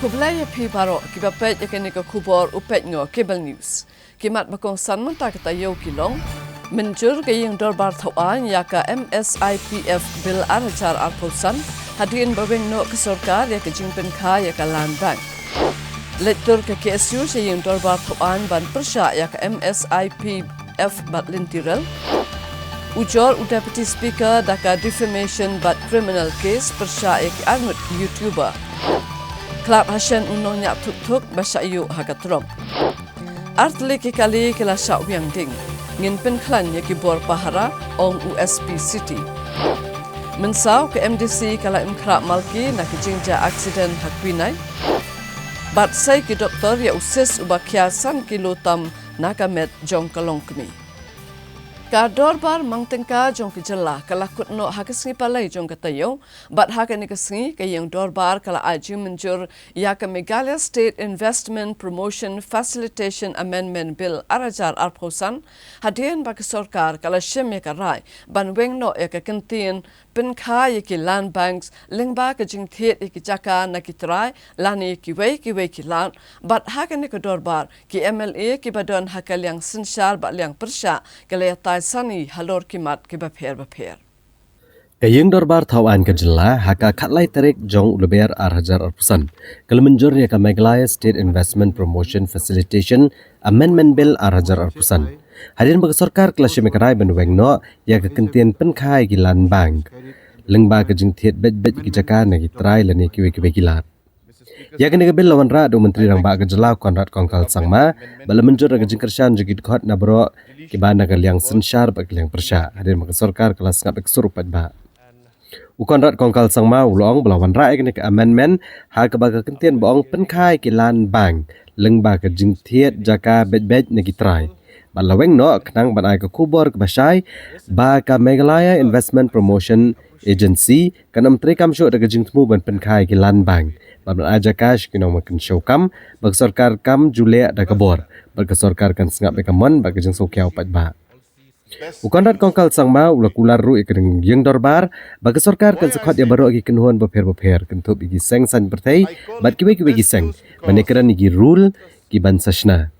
Kublai pi baro ki bapet yakani ka kubor upet ngo cable news. Kimat bakong san menta kata yo kilong menjur ke yang dorbar thawan ya ka MSIPF bil arjar arposan hadin babeng no ke sarkar ya ke jingpen kha ya ka land bank. Letur ke KSU se yang dorbar thawan ban persya ya ka MSIPF batlin tiral. Ujor Deputy Speaker daka defamation but criminal case persya ya ki armut YouTuber. Clark Hassan unonya tuk-tuk basa yu hagatrom. Artli kali kila sya wiang ding. Ngin pen klan ya kibor pahara ong USP City. Mensau ke MDC kala imkra malki na kijingja aksiden hakbinai. Bat say ki doktor ya usis ubakya san kilotam nakamet jong kalong kemi. Ka dorbar mangtengka jong kijela kala kutno hakasngi palai jong katayo bat hakani kasngi kayang dorbar kala aji menjur ya ka Meghalaya State Investment Promotion Facilitation Amendment Bill arajar arposan hadian bagi sarkar kala shim ya karai ban wengno ya ka kentin penkha ya ki land banks lingba ka jingthet ya ki jaka na ki trai lani ki wei ki lan bat hakani ka dorbar ki MLA ki badon hakal yang sinshar ba liang persya kala sani halor kimat ke bapher. Kayang dorbar thawan kejela haka khatlai tarik jong uleber arhajar arpusan. Kalau menjurnya ke Meghalaya State Investment Promotion Facilitation Amendment Bill arhajar arpusan. Hadirin bagi sarkar kelas mekerai benweng no ya kekentian penkai gilan bank. Lengba kejingtiat bet-bet kijaka nagi trai lani kiwe-kiwe gilat. Ya kena bil lawan ra do menteri rang ba kejela Konrad Kongkal Sangma bala menjur ke jingkersyan jigit khot na bro kibana ke liang sensyar ba liang persya hadirin bagi sarkar kelas ngap eksurup ba. Konrad Kongkal Sangma ulong belawan ra kena ke amendment ha ke baga kentian boong penkai kilan bank lengba ke jingtiat jaka bet-bet nagi trai. Balaweng no kenang banai ke kubor ke basai ba ka Meghalaya Investment Promotion Agency kanam trekam syuk da gejing temu ban penkai ki land bank ban aja cash kinong makan syukam bag sarkar kam jule da kabor bag sarkar kan sengap bekamon bag gejing sokyau pat ba Konrad Kongkal Sangma ula kular ru ikeng yang dorbar bag sarkar kan sekhot ya baru agi kenhuan beper kentup igi seng san pertai bat kiwe gi seng manekran igi rule ki ban sashna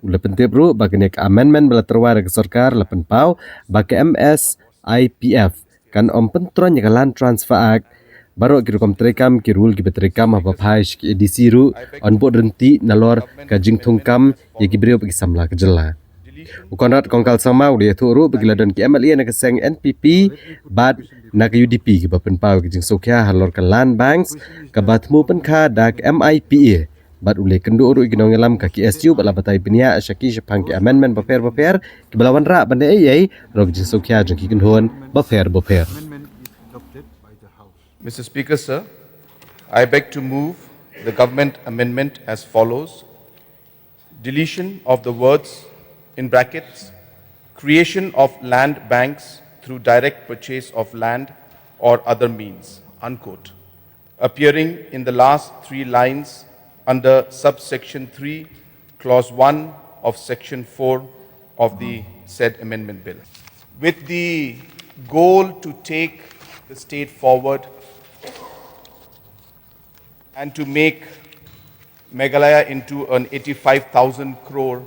ula pentip ru bag nek amendment bala terwar ke sarkar lapen pau bag MS IPF kan om pentron yang land transfer act baru kirukom terekam kirul ki beterekam apa phaish ki edisi ru on board renti nalor ka jingthung kam ye ki brio bagi samla ke jela Konrad Kongkal Sangma uli thu ru bagi ladon ki MLA na keseng NPP bad na ke UDP ki bapen pau ki jing sokya halor ka land banks ka batmu penkha dak MIPA bad uli kendu uru iginong ngelam ka KSU bala batai penia asyaki syapang ki amendment baper ki balawan ra bande ai rog jing sokya jing ki kenhon baper Mr. Speaker, sir, I beg to move the government amendment as follows. Deletion of the words in brackets, creation of land banks through direct purchase of land or other means, unquote, appearing in the last three lines under subsection 3, clause 1 of section 4 of the said amendment bill. With the goal to take the state forward and to make Meghalaya into an 85,000 crore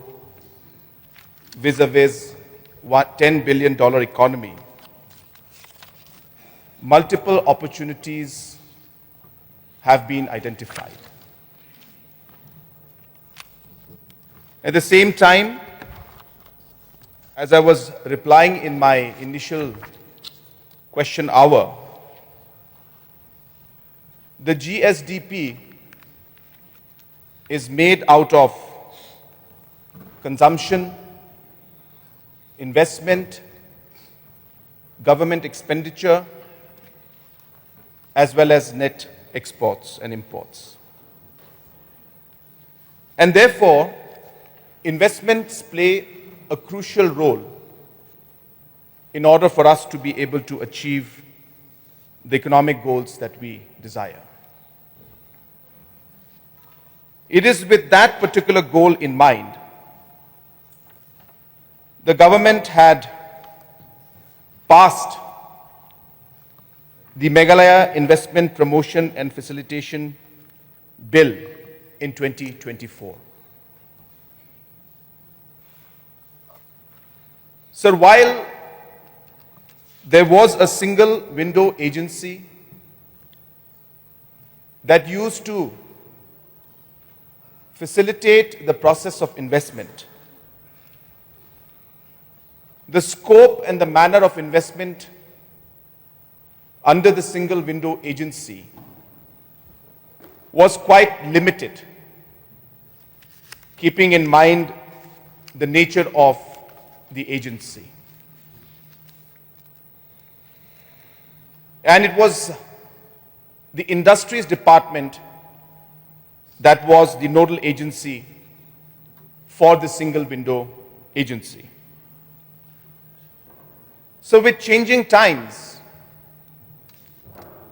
vis-a-vis $10 billion economy, multiple opportunities have been identified. At the same time, as I was replying in my initial question hour, the GSDP is made out of consumption, investment, government expenditure, as well as net exports and imports. And therefore, investments play a crucial role in order for us to be able to achieve the economic goals that we desire. It is with that particular goal in mind, the government had passed the Meghalaya Investment Promotion and Facilitation Bill in 2024. Sir, while there was a single window agency that used to facilitate the process of investment, the scope and the manner of investment under the single window agency was quite limited, keeping in mind the nature of the agency. And it was the Industries Department that was the nodal agency for the single window agency. So with changing times,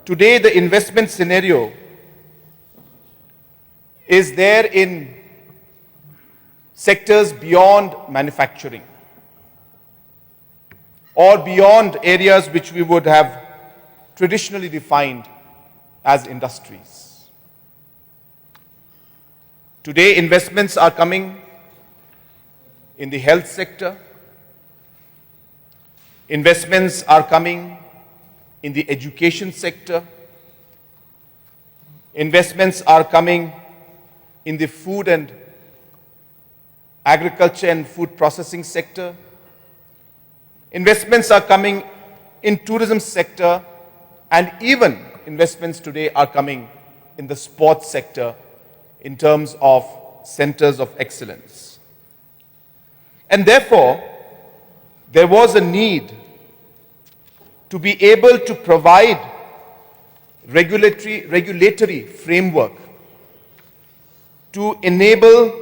today the investment scenario is there in sectors beyond manufacturing or beyond areas which we would have traditionally defined as industries. Today, investments are coming in the health sector. Investments are coming in the education sector. Investments are coming in the food and agriculture and food processing sector. Investments are coming in tourism sector, and even investments today are coming in the sports sector in terms of centers of excellence. And therefore, there was a need to be able to provide regulatory framework to enable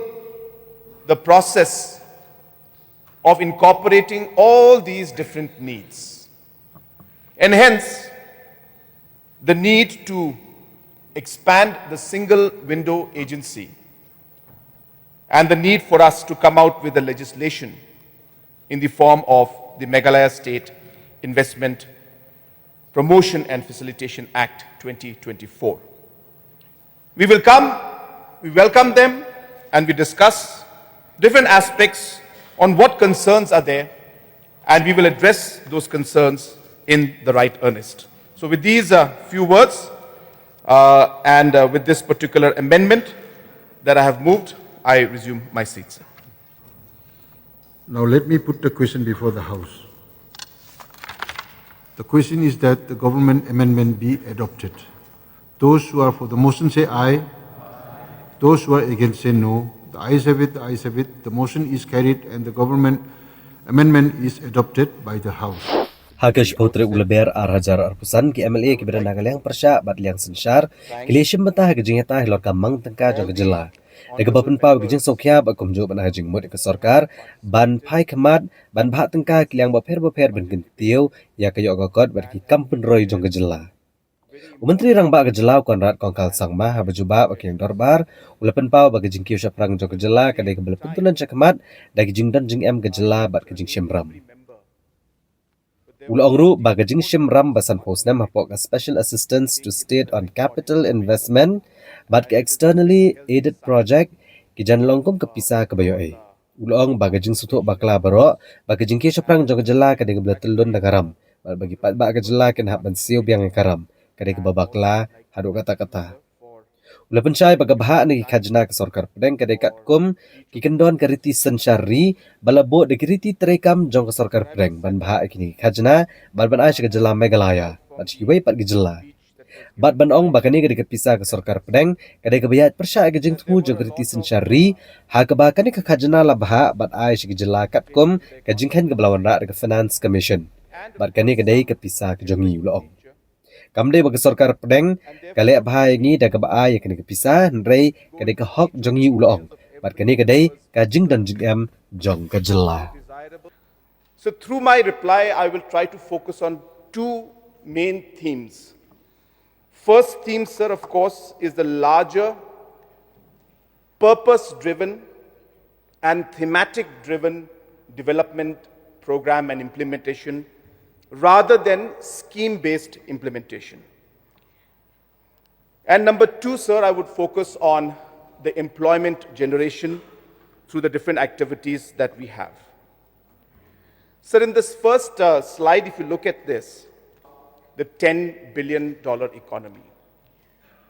the process of incorporating all these different needs. And hence, the need to expand the single window agency and the need for us to come out with a legislation in the form of the Meghalaya State Investment Promotion and Facilitation Act 2024. We welcome them, and we discuss different aspects on what concerns are there, and we will address those concerns in the right earnest. So with these few words and with this particular amendment that I have moved, I resume my seat, sir. Now let me put the question before the House. The question is that the government amendment be adopted. Those who are for the motion say aye. Those who are against say no. The ayes have it, the ayes have it. The motion is carried and the government amendment is adopted by the House. Hakash Potre Ulaber Arhajar Arpusan ki MLA ki beranda yang persya bat liang sensar kilishim bentah gejing eta hilor kamang tengka jong gejela. Dega bapen pau gejing sokya ba komjo ban hajing mud ke sarkar ban pai kemat ban bha tengka kiliang baper ben kentiu ya kayo gokot bat ki kampun roy jong gejela. Menteri Rang Ba Gejela Konrad Kongkal Sangma habajuba baking dorbar ulapen pau ba gejing kiu syaprang jong gejela kadai kebel pentulan cakmat da gejing dan jing em gejela bat gejing syemram. Ulangru bagajing Shimram basan posnam hapok a special assistance to state on capital investment but ke externally aided project ki jan longkom ke pisah ke bayo Ulang bagajing sutuk bakla baro bagajing ke syuprang jong jela ke deng belatelun dagaram bagi pat ba gejela ken hab ban siu biang karam ke deng babakla hadu kata-kata. Ula pencai bagabha ni khajna ke sarkar pedeng ke dekat kum ki kendon ke riti sensyari balabo de riti terekam jong ke sarkar pedeng ban bha kini khajna ban aish ke jela Meghalaya bat siwei pat gejela bat ban ong bakani ke dekat pisah ke sarkar pedeng ke de bayat persya ke jeng temu jong ke riti sensyari ha ke bakani ke khajna labha bat aish ke jela kat kum ke jingkhan ke belawan ra ke finance commission bat kani ke dei ke pisah ke jongi ula ong kamde bagi sarkar pedeng kale bahai ngi da ka baai kene pisah nrei kade ka hok jongi ulong bat kene kade ka jing dan jingam jong ka jela. So through my reply I will try to focus on two main themes. First theme, sir, of course, is the larger purpose driven and thematic driven development program and implementation rather than scheme-based implementation. And number two, sir, I would focus on the employment generation through the different activities that we have. Sir, in this first slide, if you look at this, the $10 billion economy.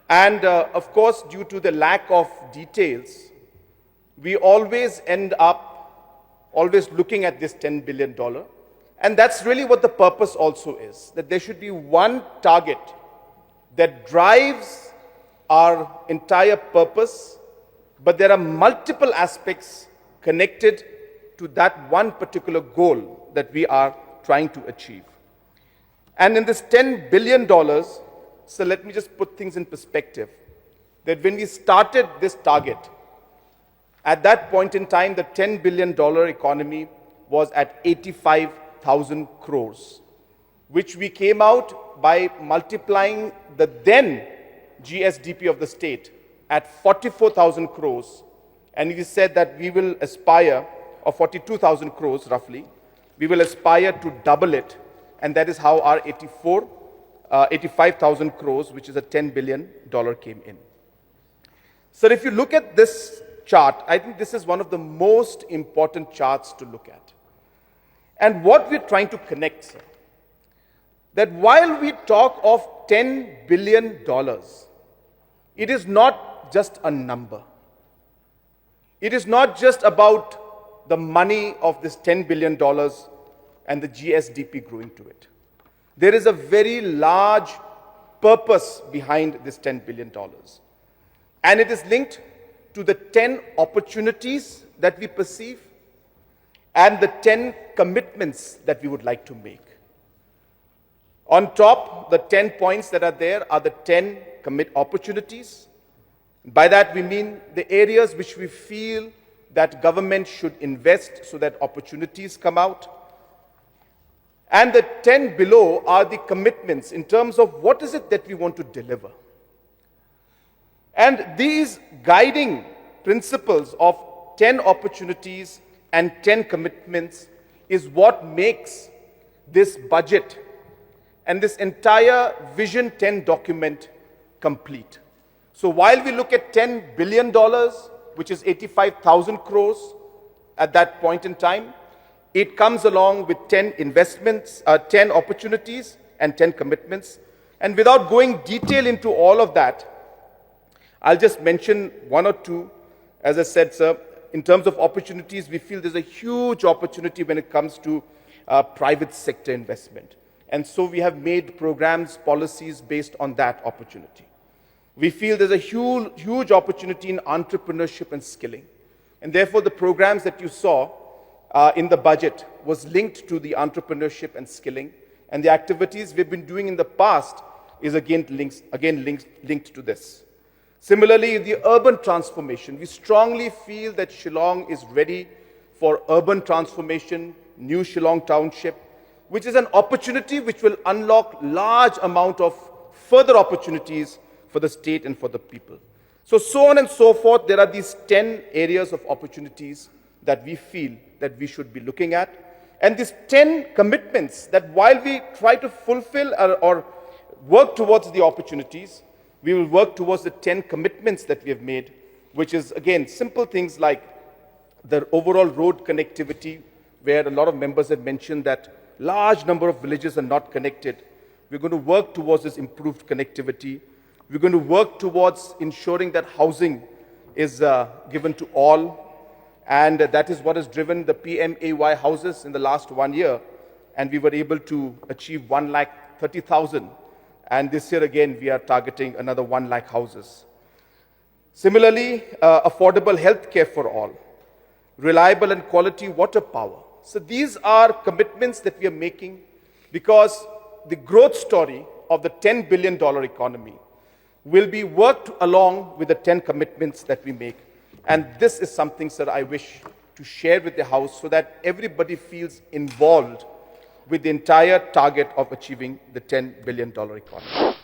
And of course, due to the lack of details, we always end up looking at this $10 billion. And that's really what the purpose also is, that there should be one target that drives our entire purpose, but there are multiple aspects connected to that one particular goal that we are trying to achieve. And in this $10 billion, so let me just put things in perspective, that when we started this target, at that point in time, the $10 billion economy was at 85,000 crores, which we came out by multiplying the then GSDP of the state at 44,000 crores. And we said that we will aspire, or 42,000 crores roughly, we will aspire to double it. And that is how our 85,000 crores, which is a $10 billion came in. So if you look at this chart, I think this is one of the most important charts to look at. And what we're trying to connect, sir, that while we talk of $10 billion, it is not just a number. It is not just about the money of this $10 billion and the GSDP growing to it. There is a very large purpose behind this $10 billion. And it is linked to the 10 opportunities that we perceive and the 10 commitments that we would like to make. On top, the 10 points that are there are the 10 opportunities. By that we mean the areas which we feel that government should invest so that opportunities come out. And the 10 below are the commitments in terms of what is it that we want to deliver. And these guiding principles of 10 opportunities and 10 commitments is what makes this budget and this entire Vision 10 document complete. So while we look at $10 billion, which is 85,000 crores at that point in time, it comes along with 10 investments, 10 opportunities and 10 commitments. And without going detail into all of that, I'll just mention one or two. As I said, sir, in terms of opportunities, we feel there's a huge opportunity when it comes to private sector investment. And so we have made programs, policies based on that opportunity. We feel there's a huge opportunity in entrepreneurship and skilling. And therefore, the programs that you saw in the budget was linked to the entrepreneurship and skilling. And the activities we've been doing in the past is again linked to this. Similarly, the urban transformation. We strongly feel that Shillong is ready for urban transformation, new Shillong Township, which is an opportunity which will unlock large amount of further opportunities for the state and for the people. So on and so forth, there are these 10 areas of opportunities that we feel that we should be looking at. And these 10 commitments that while we try to fulfill or work towards the opportunities, we will work towards the 10 commitments that we have made, which is, again, simple things like the overall road connectivity, where a lot of members have mentioned that large number of villages are not connected. We're going to work towards this improved connectivity. We're going to work towards ensuring that housing is given to all. And that is what has driven the PMAY houses in the last 1 year. And we were able to achieve 130,000. And this year again, we are targeting another 1 lakh houses. Similarly, affordable health care for all, reliable and quality water power. So these are commitments that we are making because the growth story of the $10 billion economy will be worked along with the 10 commitments that we make. And this is something, sir, I wish to share with the House so that everybody feels involved with the entire target of achieving the $10 billion economy.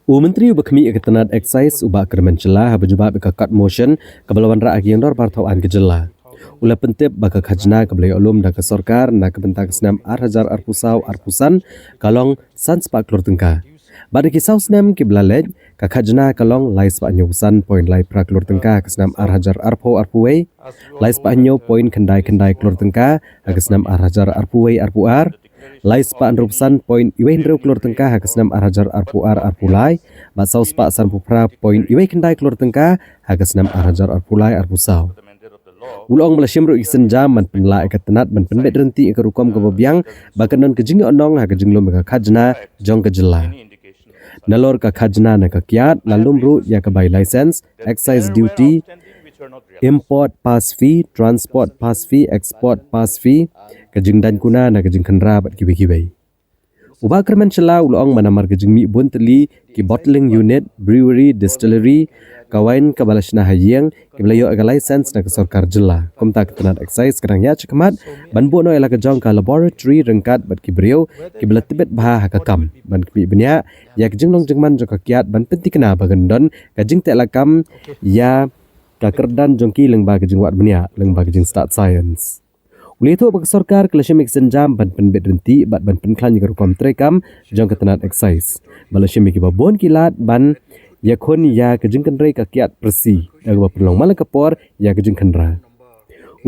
Menteri Ubakmi Ketenat Excise Ubak Kermencela berjumpa bekakat motion kebelawan rakyat yang dor partauan kejela. Ula pentip baka khajna keblai ulum da kesorkar na kebentang senam arhajar arpusan kalong sans pak klor tengka. Pada kisau senam kiblalej ka khajna kalong lais pa nyusan point lai pra klur tengka kesnam arhajar arpo arpuwe lais pa nyo point kendai klur tengka kesnam arhajar arpuwe arpuar lais pa anrupsan point iwe hindro klur tengka kesnam arhajar arpuar arpulai ba saus pa san pupra point iwe kendai klur tengka kesnam arhajar arpulai arpusau ulong melashim ru isen jam man penla ekatenat man penbet renti ekarukom kebabiang bakanon kejing onong kejing lom ka khajna jong kejela nalor ka khajna na ka kiat lalum ru ya ka by license excise duty import pass fee transport pass fee export pass fee kejing dan kuna na kejing khandra bat kibe uba kerman chela ulong manamar kejing mi bun teli ki bottling unit brewery distillery kawain kabalashna hayeng kiblayo aga license na sarkar jela komta ketenat excise kadang ya cekmat banbu no ela kejong ka laboratory rengkat bat kibriu kiblat tibet bah hakakam ban kibi benya ya kejing long jengman jong kiat ban penti kena bagendon kejing telakam ya ka kerdan jongki leng ba kejing wat benya leng ba kejing start science ulito bag sarkar kelashimik senjam ban penbet renti bat ban penklan yigar kom trekam jong ketenat excise balashimik babon kilat ban yakon ya kejing kendrai kakiat persi agba perlong mala kapor ya kejing kendra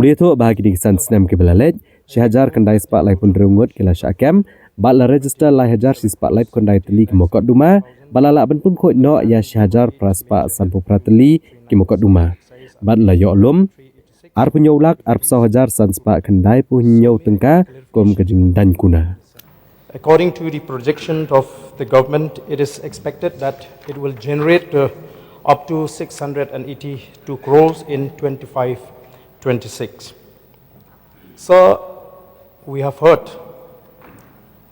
ulito bahagi di kisan senam ke belalej syahajar kendai spak lai pun derungut kila syakam bala register lai hajar si spak lai kendai teli ke mokot duma balala ban pun khoi no ya syahajar praspak sampu prateli ke mokot duma bad la yo lum ar penyoulak ar hajar san spak kendai punyau tengka kom kejing dan kuna. According to the projection of the government, it is expected that it will generate up to 682 crores in 25-26. So we have heard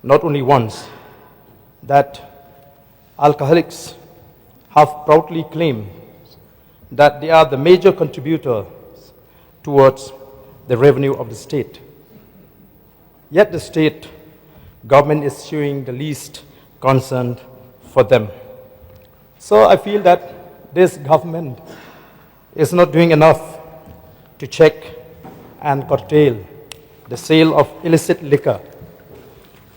not only once that alcoholics have proudly claimed that they are the major contributor towards the revenue of the state. Yet the state government is showing the least concern for them. So I feel that this government is not doing enough to check and curtail the sale of illicit liquor.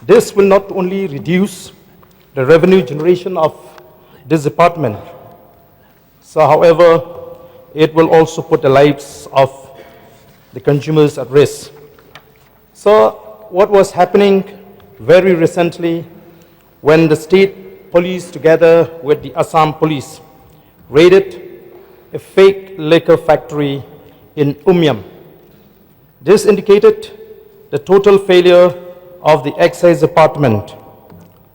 This will not only reduce the revenue generation of this department, so however, it will also put the lives of the consumers at risk. So what was happening very recently when the state police together with the Assam police raided a fake liquor factory in Umyam. This indicated the total failure of the excise department.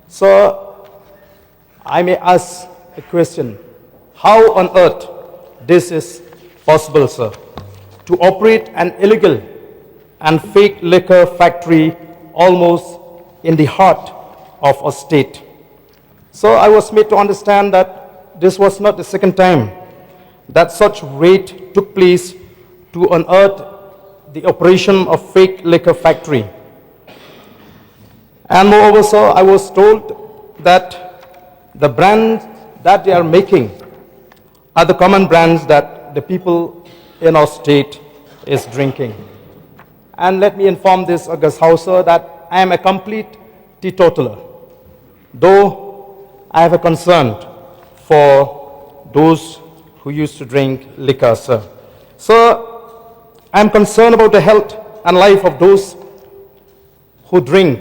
So I may ask a question, how on earth this is possible, sir, to operate an illegal and fake liquor factory almost in the heart of a state? So I was made to understand that this was not the second time that such raid took place to unearth the operation of fake liquor factory. And moreover, sir, I was told that the brands that they are making are the common brands that the people in our state is drinking. And let me inform this August House, sir, that I am a complete teetotaler, though I have a concern for those who used to drink liquor, sir. So I am concerned about the health and life of those who drink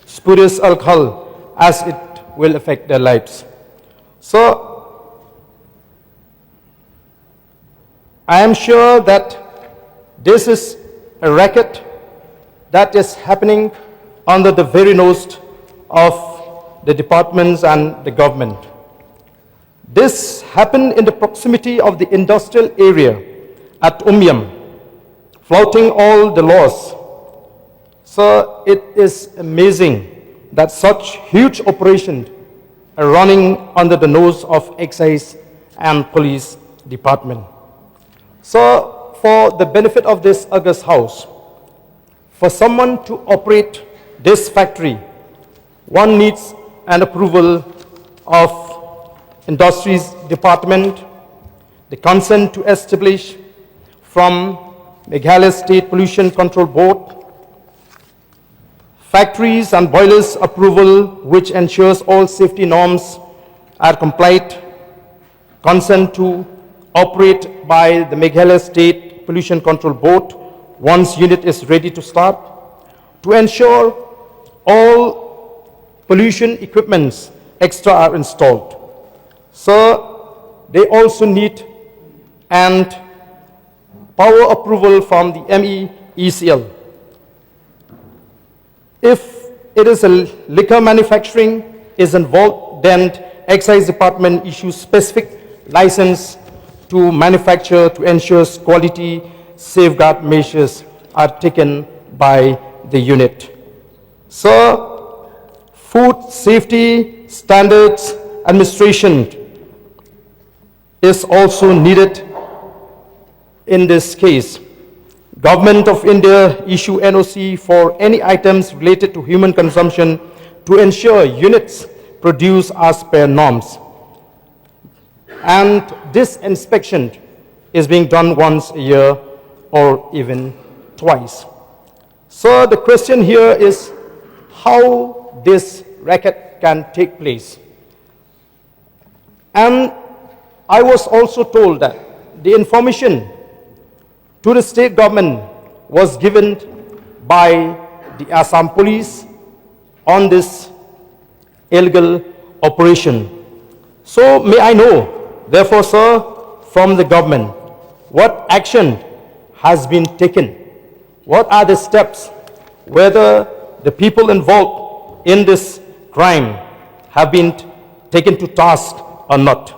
spurious alcohol, as it will affect their lives. So I am sure that this is a racket that is happening under the very nose of the departments and the government. This happened in the proximity of the industrial area at Umyam, flouting all the laws. So it is amazing that such huge operations are running under the nose of excise and police department. So for the benefit of this August House, for someone to operate this factory, one needs an approval of Industries Department, the consent to establish from Meghalaya State Pollution Control Board, factories and boilers approval which ensures all safety norms are complied consent to operate by the Meghalaya State Pollution Control Board once unit is ready to start, to ensure all pollution equipments extra are installed. So they also need and power approval from the MEECL. If it is a liquor manufacturing is involved, then Excise Department issues specific license to manufacture to ensure quality safeguard measures are taken by the unit. So, food safety standards administration is also needed in this case. Government of India issue NOC for any items related to human consumption to ensure units produce as per norms. And this inspection is being done once a year or even twice. So the question here is how this racket can take place. And I was also told that the information to the state government was given by the Assam police on this illegal operation. So may I know, therefore, sir, from the government, what action has been taken? What are the steps, whether the people involved in this crime have been taken to task or not?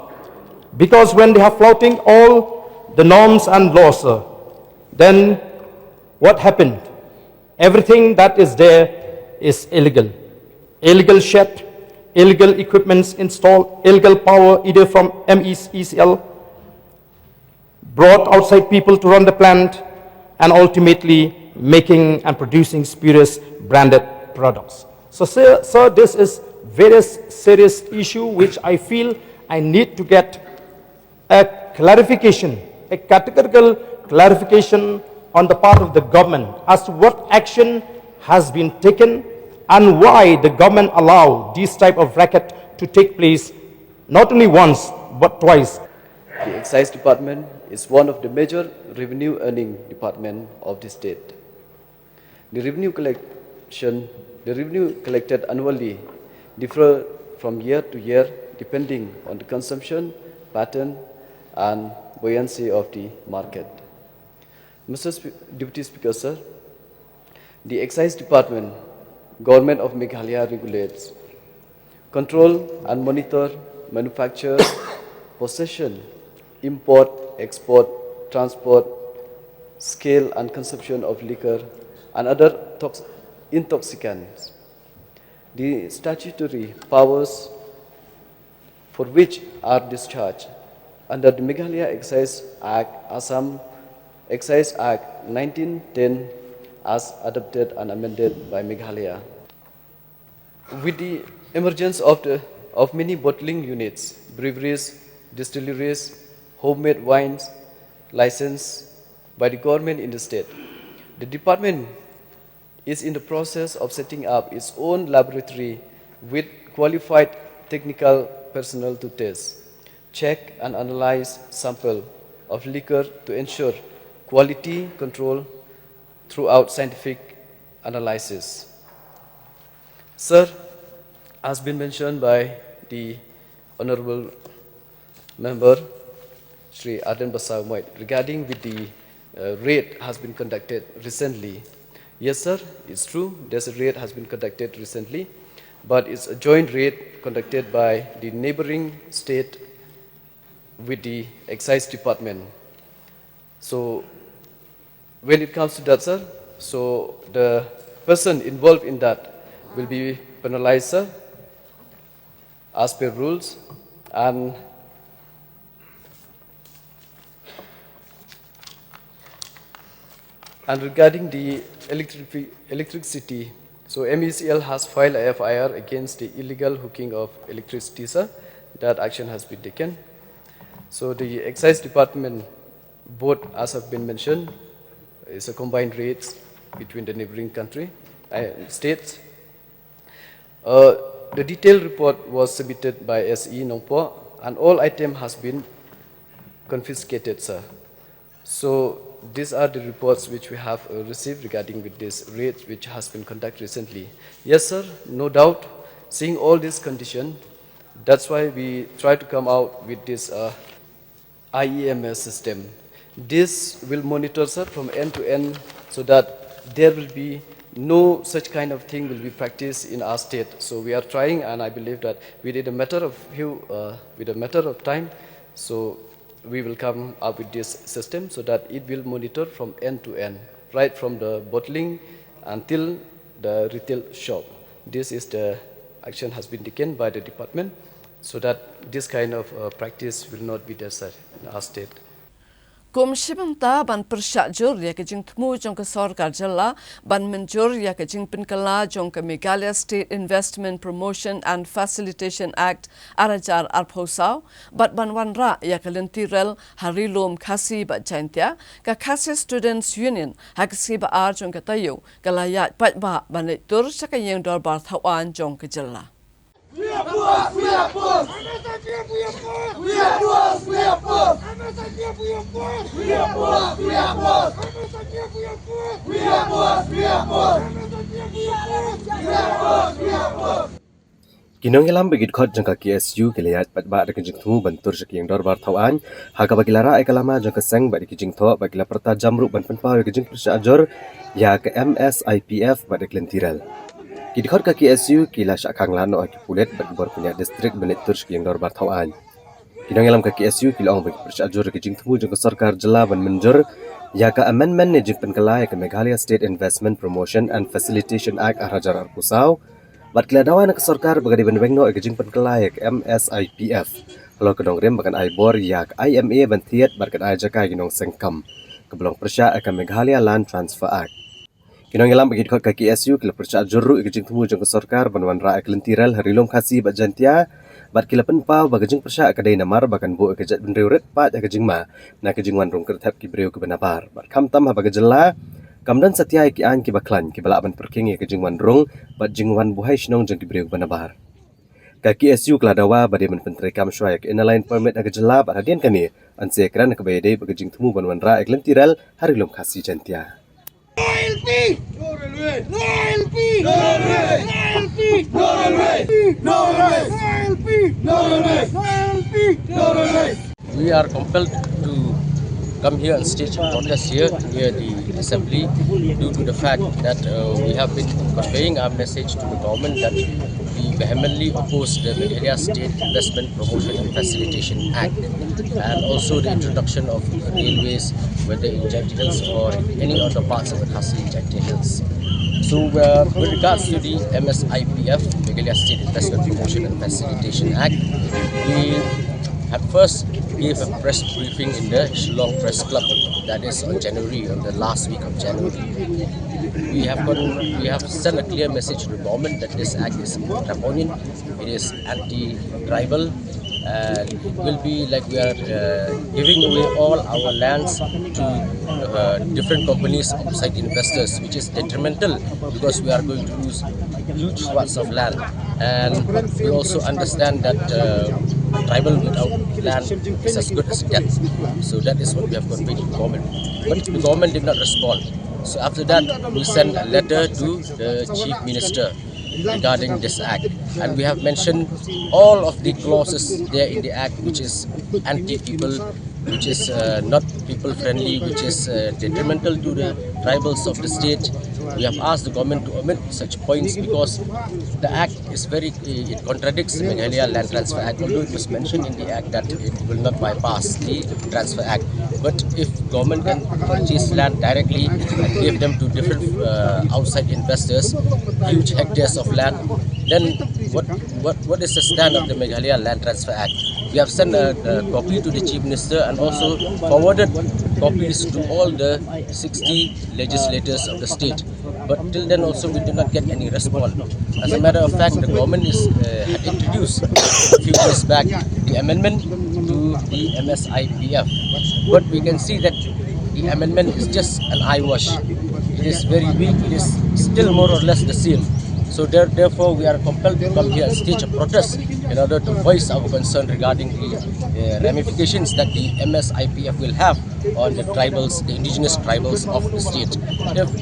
Because when they are flouting all the norms and laws, sir, then what happened? Everything that is there is illegal. Illegal shed, illegal equipments installed, illegal power either from MEECL, brought outside people to run the plant, and ultimately making and producing spurious branded products. So, sir, this is very serious issue which I feel I need to get a clarification, a categorical clarification on the part of the government as to what action has been taken and why the government allow this type of racket to take place not only once but twice. The Excise Department is one of the major revenue earning department of the state. The revenue collected annually differ from year to year depending on the consumption pattern and buoyancy of the market. Mr. Deputy Speaker, sir, the Excise Department, Government of Meghalaya regulates, control and monitor manufacture, possession, import, export, transport, scale and consumption of liquor and other intoxicants. The statutory powers for which are discharged under the Meghalaya Excise Act, Assam Excise Act 1910 as adopted and amended by Meghalaya. With the emergence of many bottling units, breweries, distilleries, homemade wines licensed by the government in the state, the department is in the process of setting up its own laboratory with qualified technical personnel to test, check and analyze sample of liquor to ensure quality control throughout scientific analysis. Sir, as been mentioned by the Honorable Member, Sri Aden Basar Moit, regarding with the raid has been conducted recently. Yes, sir, it's true, there's a raid has been conducted recently, but it's a joint raid conducted by the neighboring state with the Excise Department. So, when it comes to that, sir, so the person involved in that will be penalized, sir, as per rules, and regarding the electricity, so MECL has filed a FIR against the illegal hooking of electricity, sir. That action has been taken. So the Excise Department, both as have been mentioned, is a combined raids between the neighboring states. The detailed report was submitted by SE Nongpo, and all items has been confiscated, sir. So these are the reports which we have received regarding with this raid which has been conducted recently. Yes, sir, no doubt. Seeing all these conditions, that's why we try to come out with this IEMS system. This will monitor, sir, from end to end so that there will be no such kind of thing will be practiced in our state. So we are trying, and I believe that within a matter of time, so we will come up with this system so that it will monitor from end to end, right from the bottling until the retail shop. This is the action has been taken by the department so that this kind of practice will not be there, sir, in our state. Komshibanta ban persyajur ya ke jing temu jong ke sarkar jalla ban menjur ya ke jing penkala jong ke Meghalaya State Investment Promotion and Facilitation Act arajar arphosau bat ban wanra ya ke lentirel harilom khasi ba jaintia ka Khasi Students Union haksi ba ar jong ke tayo kalaya pat ba ban tur sakayeng dor bar thawan jong ke jalla. We are boss! We are boss! We are boss! We are boss! We are boss! We are boss! We are boss! We are boss! We are boss! We are boss! We are boss! Kinong ilam begit khot jangka KSU kilayat patba ada kejing tu bentur sekiang dor bar thawan haka bagilara ekalama jangka seng bagi kejing tho bagila perta jamruk ban penpau kejing persyajur ya ke MSIPF pada kelentiral. Kidkhot ka KSU kila syakang lano aki pulet bergubor punya distrik benitur sekiang dor bar thawan. Kinong ilam ka KSU kila ong bagi persyajur kejing temu jangka sarkar jela ban menjur ya ke amendment ne jing penkelai ke Meghalaya State Investment Promotion and Facilitation Act arajar arpusau bat keladawan ke sarkar bagadi benbengno ke jing penkelai ke MSIPF kalau kedong rem bakan aibor ya ke IMA bantiat barkan ajaka ginong sengkam keblong persya ke Meghalaya Land Transfer Act. Kinong ilam bagi khot ka KSU kila persya jurru ke jing temu jang ke sarkar banwan ra ke lentirel harilom khasi bat jantia bat kila penpau bagajing persya ke dai namar bakan bu ke jat benreuret pat ke jing ma na ke jing wan rong kerthap ki breu ke benabar bat khamtam ha bagajela kamdan satya ki an ki baklan ki bala ban perking ke jing wan rong bat jing wan buhai shnong jang ki breu ke benabar ka KSU keladawa bade men pentri kam syai ke inline permit ke jela bat hadian kani anse kran ke bayde bagajing temu banwan ra ke lentirel harilom khasi jantia. Loyalty! No railway! Loyalty! No railway! Loyalty! No railway! No railway! Loyalty! No railway! Loyalty! No railway! We are compelled to come here and stage a protest here near the assembly due to the fact that we have been conveying our message to the government that we vehemently oppose the Meghalaya State Investment Promotion and Facilitation Act and also the introduction of railways, whether in Jaintia Hills or any other parts of the Khasi Jaintia Hills. So with regards to the MSIPF, Meghalaya State Investment Promotion and Facilitation Act, we at first gave a press briefing in the Shillong Press Club, that is on the last week of January. We have sent a clear message to the government that this act is draconian, it is anti-tribal, and it will be like we are giving away all our lands to different companies, outside investors, which is detrimental because we are going to lose huge swaths of land. And we also understand that tribal without land is as good as death. So that is what we have conveyed to the government. But the government did not respond. So after that, we sent a letter to the Chief Minister regarding this act, and we have mentioned all of the clauses there in the act which is anti-people, which is not people-friendly, which is detrimental to the tribals of the state. We have asked the government to omit such points because the act is it contradicts the Meghalaya Land Transfer Act, although it was mentioned in the act that it will not bypass the Transfer Act. But if government can purchase land directly and give them to different outside investors, huge hectares of land, then what is the stand of the Meghalaya Land Transfer Act? We have sent a copy to the Chief Minister and also forwarded copies to all the 60 legislators of the state. But till then also we did not get any response. As a matter of fact, the government had introduced a few years back the amendment to the MSIPF. But we can see that the amendment is just an eyewash. It is very weak, it is still more or less the same. So therefore we are compelled to come here and stage a protest in order to voice our concern regarding the ramifications that the MSIPF will have on the tribals, the indigenous tribals of the state. If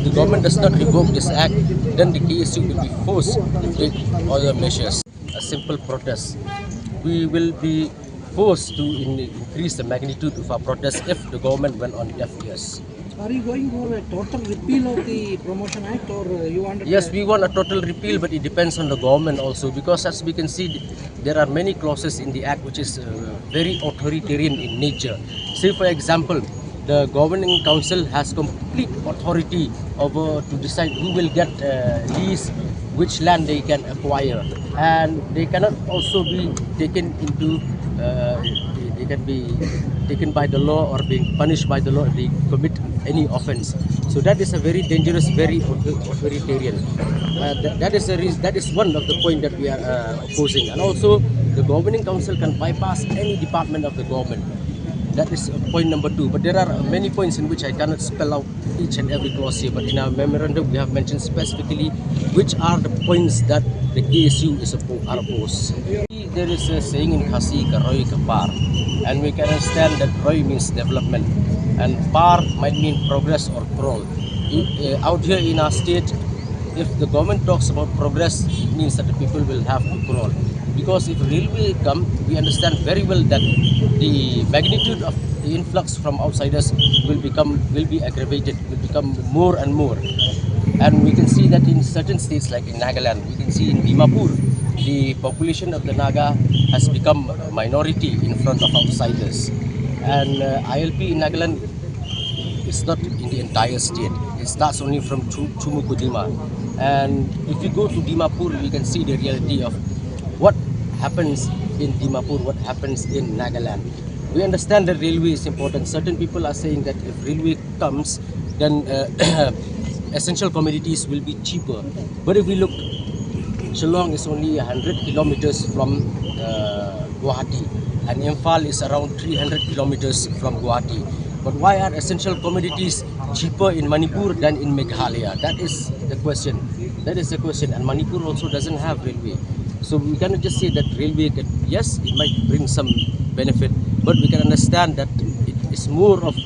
the government does not revoke this act, then the KSU will be forced to take other measures. A simple protest. We will be forced to increase the magnitude of our protest if the government went on deaf ears. Are you going for a total repeal of the Promotion Act, or you want? Yes, we want a total repeal, but it depends on the government also, because as we can see, there are many clauses in the act which is very authoritarian in nature. Say, for example, the governing council has complete authority over to decide who will get lease, which land they can acquire, and they cannot also be taken into they can be taken by the law or being punished by the law if they commit any offense. So that is a very dangerous, very authoritarian. That is one of the point that we are opposing. And also, the governing council can bypass any department of the government. That is point number 2. But there are many points in which I cannot spell out each and every clause here. But in our memorandum, we have mentioned specifically which are the points that the KSU are opposed. There is a saying in Khasi, Karoi Kapar, and we can understand that Roi means development, and Par might mean progress or crawl. Out here in our state, if the government talks about progress, it means that the people will have to crawl. Because if railway come, we understand very well that the magnitude of the influx from outsiders will be aggravated, will become more and more. And we can see that in certain states like in Nagaland, we can see in Dimapur, the population of the Naga has become a minority in front of outsiders. And ILP in Nagaland is not in the entire state. It starts only from Chumukudima. And if you go to Dimapur, we can see the reality of what happens in Dimapur, what happens in Nagaland. We understand that railway is important. Certain people are saying that if railway comes, then essential commodities will be cheaper. But if we look, Shillong is only 100 kilometers from Guwahati, and Imphal is around 300 kilometers from Guwahati. But why are essential commodities cheaper in Manipur than in Meghalaya? That is the question. That is the question. And Manipur also doesn't have railway. So we cannot just say that railway can, yes, it might bring some benefit, but we can understand that it is more of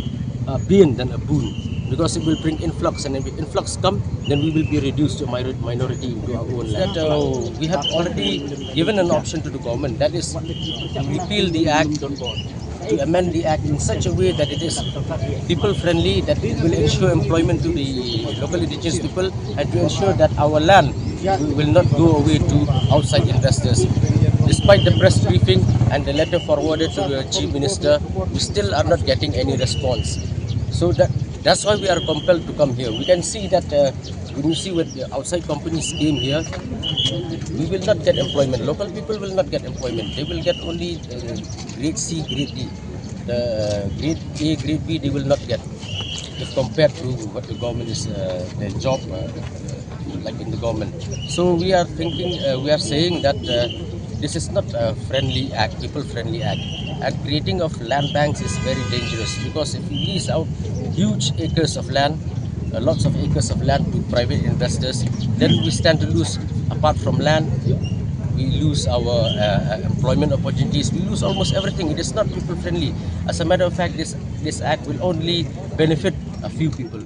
a bane than a boon, because it will bring influx, and if influx come, then we will be reduced to minority into our own land. That, we have already given an option to the government, that is to repeal the act, to amend the act in such a way that it is people friendly, that it will ensure employment to the local indigenous people, and to ensure that our land will not go away to outside investors. Despite the press briefing and the letter forwarded to the Chief Minister, we still are not getting any response. So that's why we are compelled to come here. We can see that when you see when the outside companies came here, we will not get employment. Local people will not get employment. They will get only grade C, grade D. The grade A, grade B, they will not get, if compared to what the government is, their job, like in the government. So we are thinking, we are saying that this is not a friendly act, people-friendly act. And creating of land banks is very dangerous, because if we lease out huge acres of land, lots of acres of land to private investors, then we stand to lose. Apart from land, we lose our employment opportunities, we lose almost everything. It is not people-friendly. As a matter of fact, this act will only benefit a few people.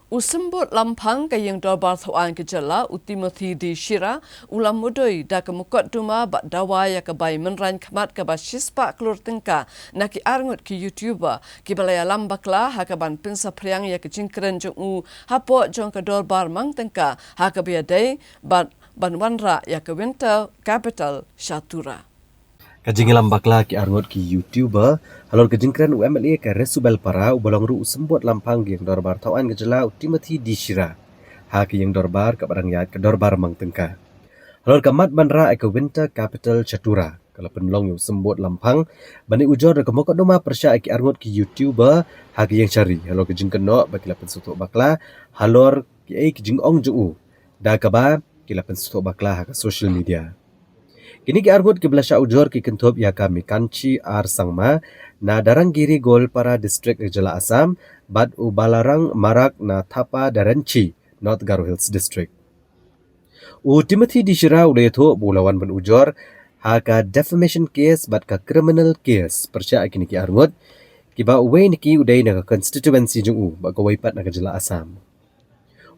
Usimbut lampang kayang dorbar thawaan kejala Timothy di Shira ulam mudoi da kemukot duma bak dawa ya kebai menran khamat ke basispa klur tengka naki arngut ki YouTuber ki balaya lambakla hakaban pinsa priang ya ke jingkren jungu hapo jong ke dorbar mang tengka hakabia day banwanra ya ke winter capital Shatura. Kajing lambakla ki arngot ki YouTuber halor kejingkren UMLA ke Resubel para ubolong ru sembut lampang yang dorbar tawan gejala Timothy di Shira ha ki yang dorbar ke barang yat ke dorbar mang tengka halor kamat banra ke winter capital Shatura kalau penlong yu sembut lampang bani ujor ke mokot doma persya ki arngot ki YouTuber ha ki yang cari halor kejingkren no bakila pensutuk bakla halor ki kejing ong ju da kaba kila pensutuk bakla ha ke social media. Kini ki argut ki belasya ujor ki kentop ya kami kanci ar sangma na Darangiri Gol para distrik Jala Asam bad u balarang marak na Thapa Daranci North Garo Hills district. Timothy Dishira ulay tho bulawan ban ujor haka defamation case bat ka criminal case persya kini ki arngot kiba uwe niki uday naga constituency jung ba kawaipat naga jela Asam.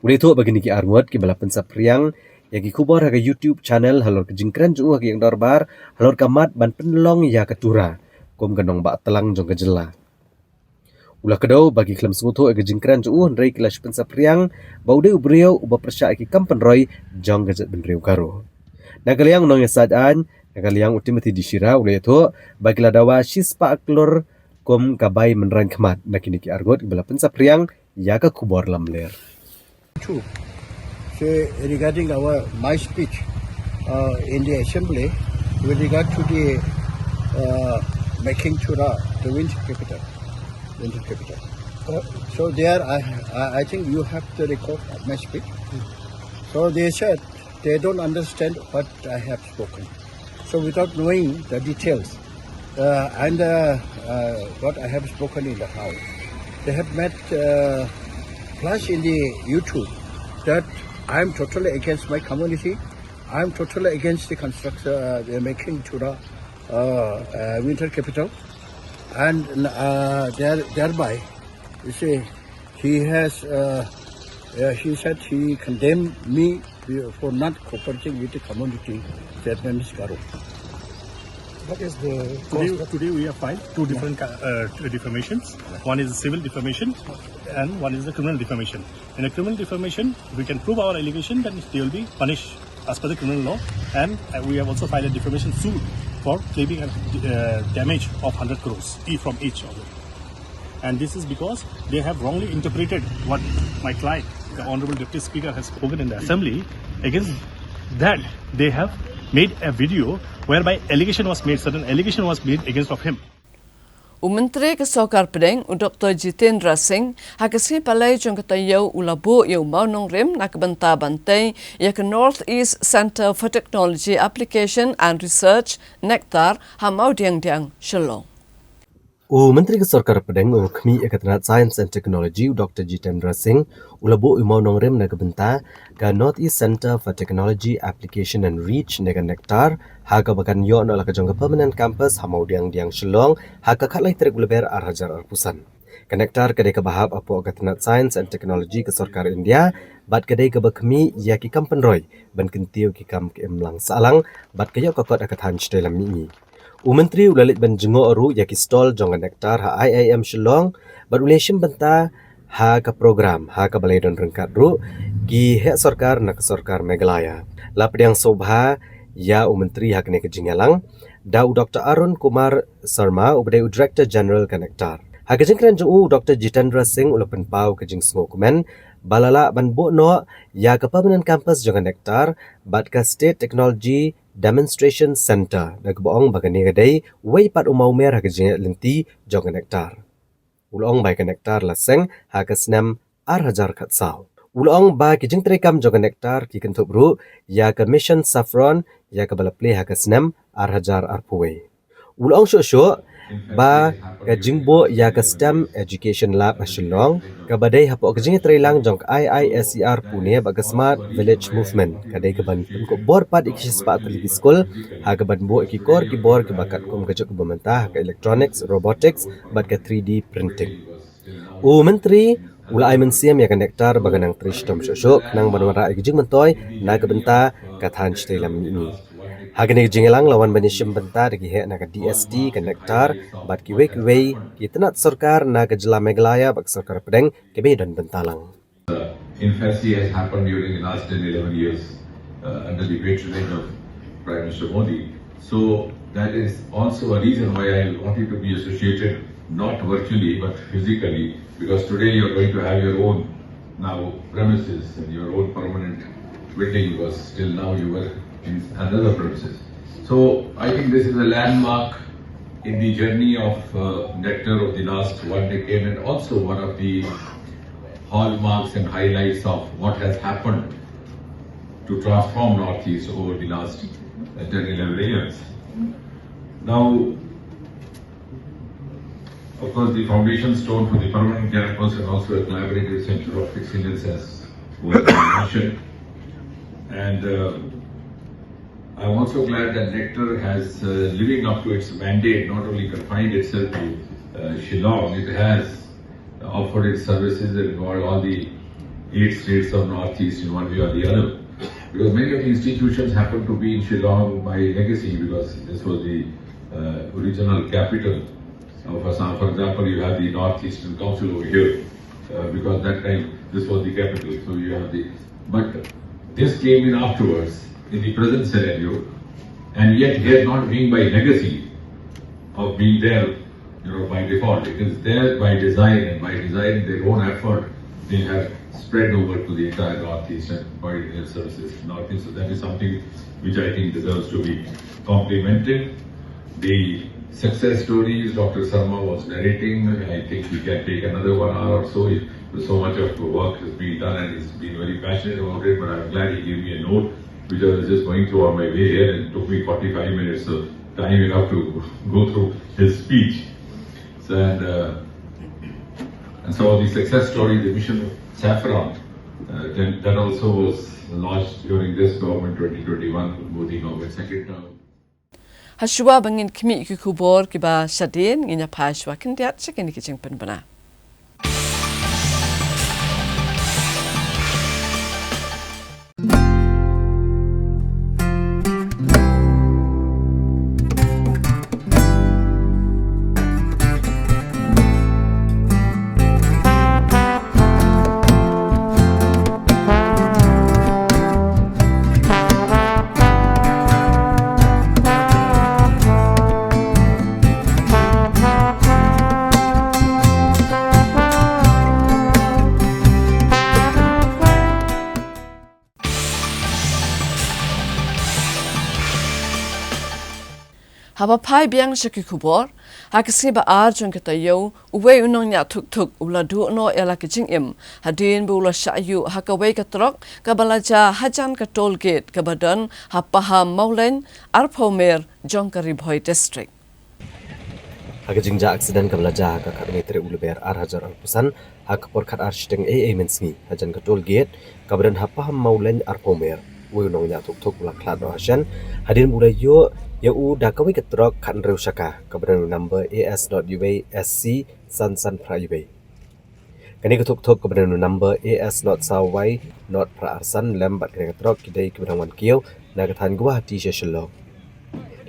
Ulay tho bagini ki arngot ki balapan sa priang yagi kubor haka YouTube channel halor ke jingkran jung haki yang dorbar halor kamat ban penlong ya ketura kom ganong ba telang jong ke jela. Ulah kedau bagi kelam sungutu ega jingkran jung rai kelas pensa priang baude ubriau uba persya ki kampen roy jong gajat benriu karo. Nagaliang nong yasadaan nagaliang Timothy Dishira ulay tho bagi ladawa shispa aklor kom kabai menrang kemat nakini ki argot ibala pensa priang ya ka kubor lamler. True. So regarding my speech in the assembly with regard to the making Chura the winter capital. So there I think you have the record of my speech. So they said they don't understand what I have spoken. So without knowing the details and what I have spoken in the House, they have met flash in the YouTube that I am totally against my community. I am totally against the construction, making Chura winter capital, and thereby, you see, he has. He said he condemned me for not cooperating with the community. That name is Garo. What is the today we have filed two different defamations. One is civil defamation and one is the criminal defamation. In a criminal defamation, we can prove our allegation, then they will be punished as per the criminal law. And we have also filed a defamation suit for claiming damage of 100 crores from each of them. And this is because they have wrongly interpreted what my client, the Honorable Deputy Speaker, has spoken in the Assembly. Against that, they have made a video whereby certain allegation was made against of him. Menteri Kesokar Pedeng, Dr. Jitendra Singh, hakasih palai jong katayau ulabo yau mau nong rem nak benta bantai ya ke North East Center for Technology Application and Research, Nectar, hamau diang Shillong. Menteri Kesokar Pedeng Kemi Ekaternat Science and Technology Dr. Jitendra Singh ulabo umau nong rem nak benta ke North East Center for Technology Application and Reach nega Nectar haga bakan yo no laka jong permanent campus hamau diang Shillong haga khatlai trek uleber arhajar arpusan. Connector kedai ke bahab apo Ekaternat Science and Technology Kesokar India bat kedai ke bakmi ya ki kampen roy ban kentiu ki kam ke emlang salang bat kayo kokot akathan dalam mini. Menteri ulalit ban jengo aru ya ki stall jong Nectar ha IIM Shillong bat uleshim benta ha ka program ha ka balai don rengkat ru ki hek sarkar nak sarkar Meghalaya. Lapdiang sobha ya Menteri hak ne ke jingalang dau Dr. Arun Kumar Sarma ubdai Director General Connector. Hak jingkran jung Dr. Jitendra Singh ulapan pau ke jing sngo komen balala ban bo no ya ka permanent campus jong Nectar bat ka State Technology Demonstration Center nagboong bagani gadai way pat umau mer hak jing lenti jong Nectar. Ulong bai Connector laseng hak snam arhajar khatsau. Ulong ba ki jing trekam jong Nectar ki kentup ru ya ka Mission Saffron ya ka balaple hak snam arhajar arpuwe. Ulong syo ba ka jingbo ya ka STEM Education Lab Shillong ka badai hapo ka jing trelang jong IISER Pune ba ka Smart Village Movement kadai ka ban ko borpat ikis pa televi school ha ka ban bo ikikor ki bor ki bakat kom ka jok bamenta ka electronics robotics bat ka 3D printing. Menteri ulai mensiam ya ka Nectar baganang trish tom shosho nang banwara ikijing mentoy na ka benta ka than dalam ini. Hagani jingelang lawan banishim benta dagi hek naga DST ke Nectar bat kiwe ki tenat sarkar naga jela Meghalaya bak sarkar Pedeng kebe dan bentalang. Infancy has happened during the last 10-11 years under the patronage of Prime Minister Modi. So that is also a reason why I wanted to be associated not virtually but physically, because today you are going to have your own now premises and your own permanent building, because till now you were in another premises. So I think this is a landmark in the journey of Nectar of the last 1 decade, and also one of the hallmarks and highlights of what has happened to transform Northeast over the last 10-11 years. Now, of course, the foundation stone for the permanent campus and also a collaborative center of excellence as was mentioned. And I'm also glad that Nectar has, living up to its mandate, not only confined itself to Shillong, it has offered its services that involve all the 8 states of Northeast in one way or the other. Because many of the institutions happen to be in Shillong by legacy, because this was the original capital of Assam. For example, you have the Northeastern Council over here, because that time this was the capital. So you have but this came in afterwards in the present scenario, and yet they are not being by legacy of being there, by default. It is there by design, and by design their own effort, they have spread over to the entire Northeast and provided their services to Northeast. So that is something which I think deserves to be complimented. The success stories Dr. Sarma was narrating, I think we can take another 1 hour or so. So much of work has been done, and he's been very passionate about it, but I'm glad he gave me a note, which I was just going through on my way here, and it took me 45 minutes of time enough to go through his speech. So, and so the success story, the mission of Saffron, that also was launched during this government 2021, Modi government second term. Hashua bangin kimi kubor kiba shadin nginya pashwa kindiat sekini kicing penbana. Haba pai biang shaki kubor, hakasi ba arjun kita yo, uwe unong nya tuk ula du no ela kicing im, hadin bu ula syayu hakawai katrok, kabalaja hajan ka toll gate kabadan hapaham maulen arpomer jongkari boy district. Hakajing ja aksiden kabalaja ka kilometer uluber arhajar alpusan hakapor kat arshiteng mensni hajan ka toll gate kabadan hapaham maulen arpomer. Uwe unong nya tuk ula klad no hasyan, hadin bu yo Yau dakawai ketrok kan reushaka keberan number AS.UA.SC San Prayubai. Kani ketuk keberan number AS.Sawai not Praarsan lembat kani ketrok kidai keberan wan kiau na katan gua hati syashelo.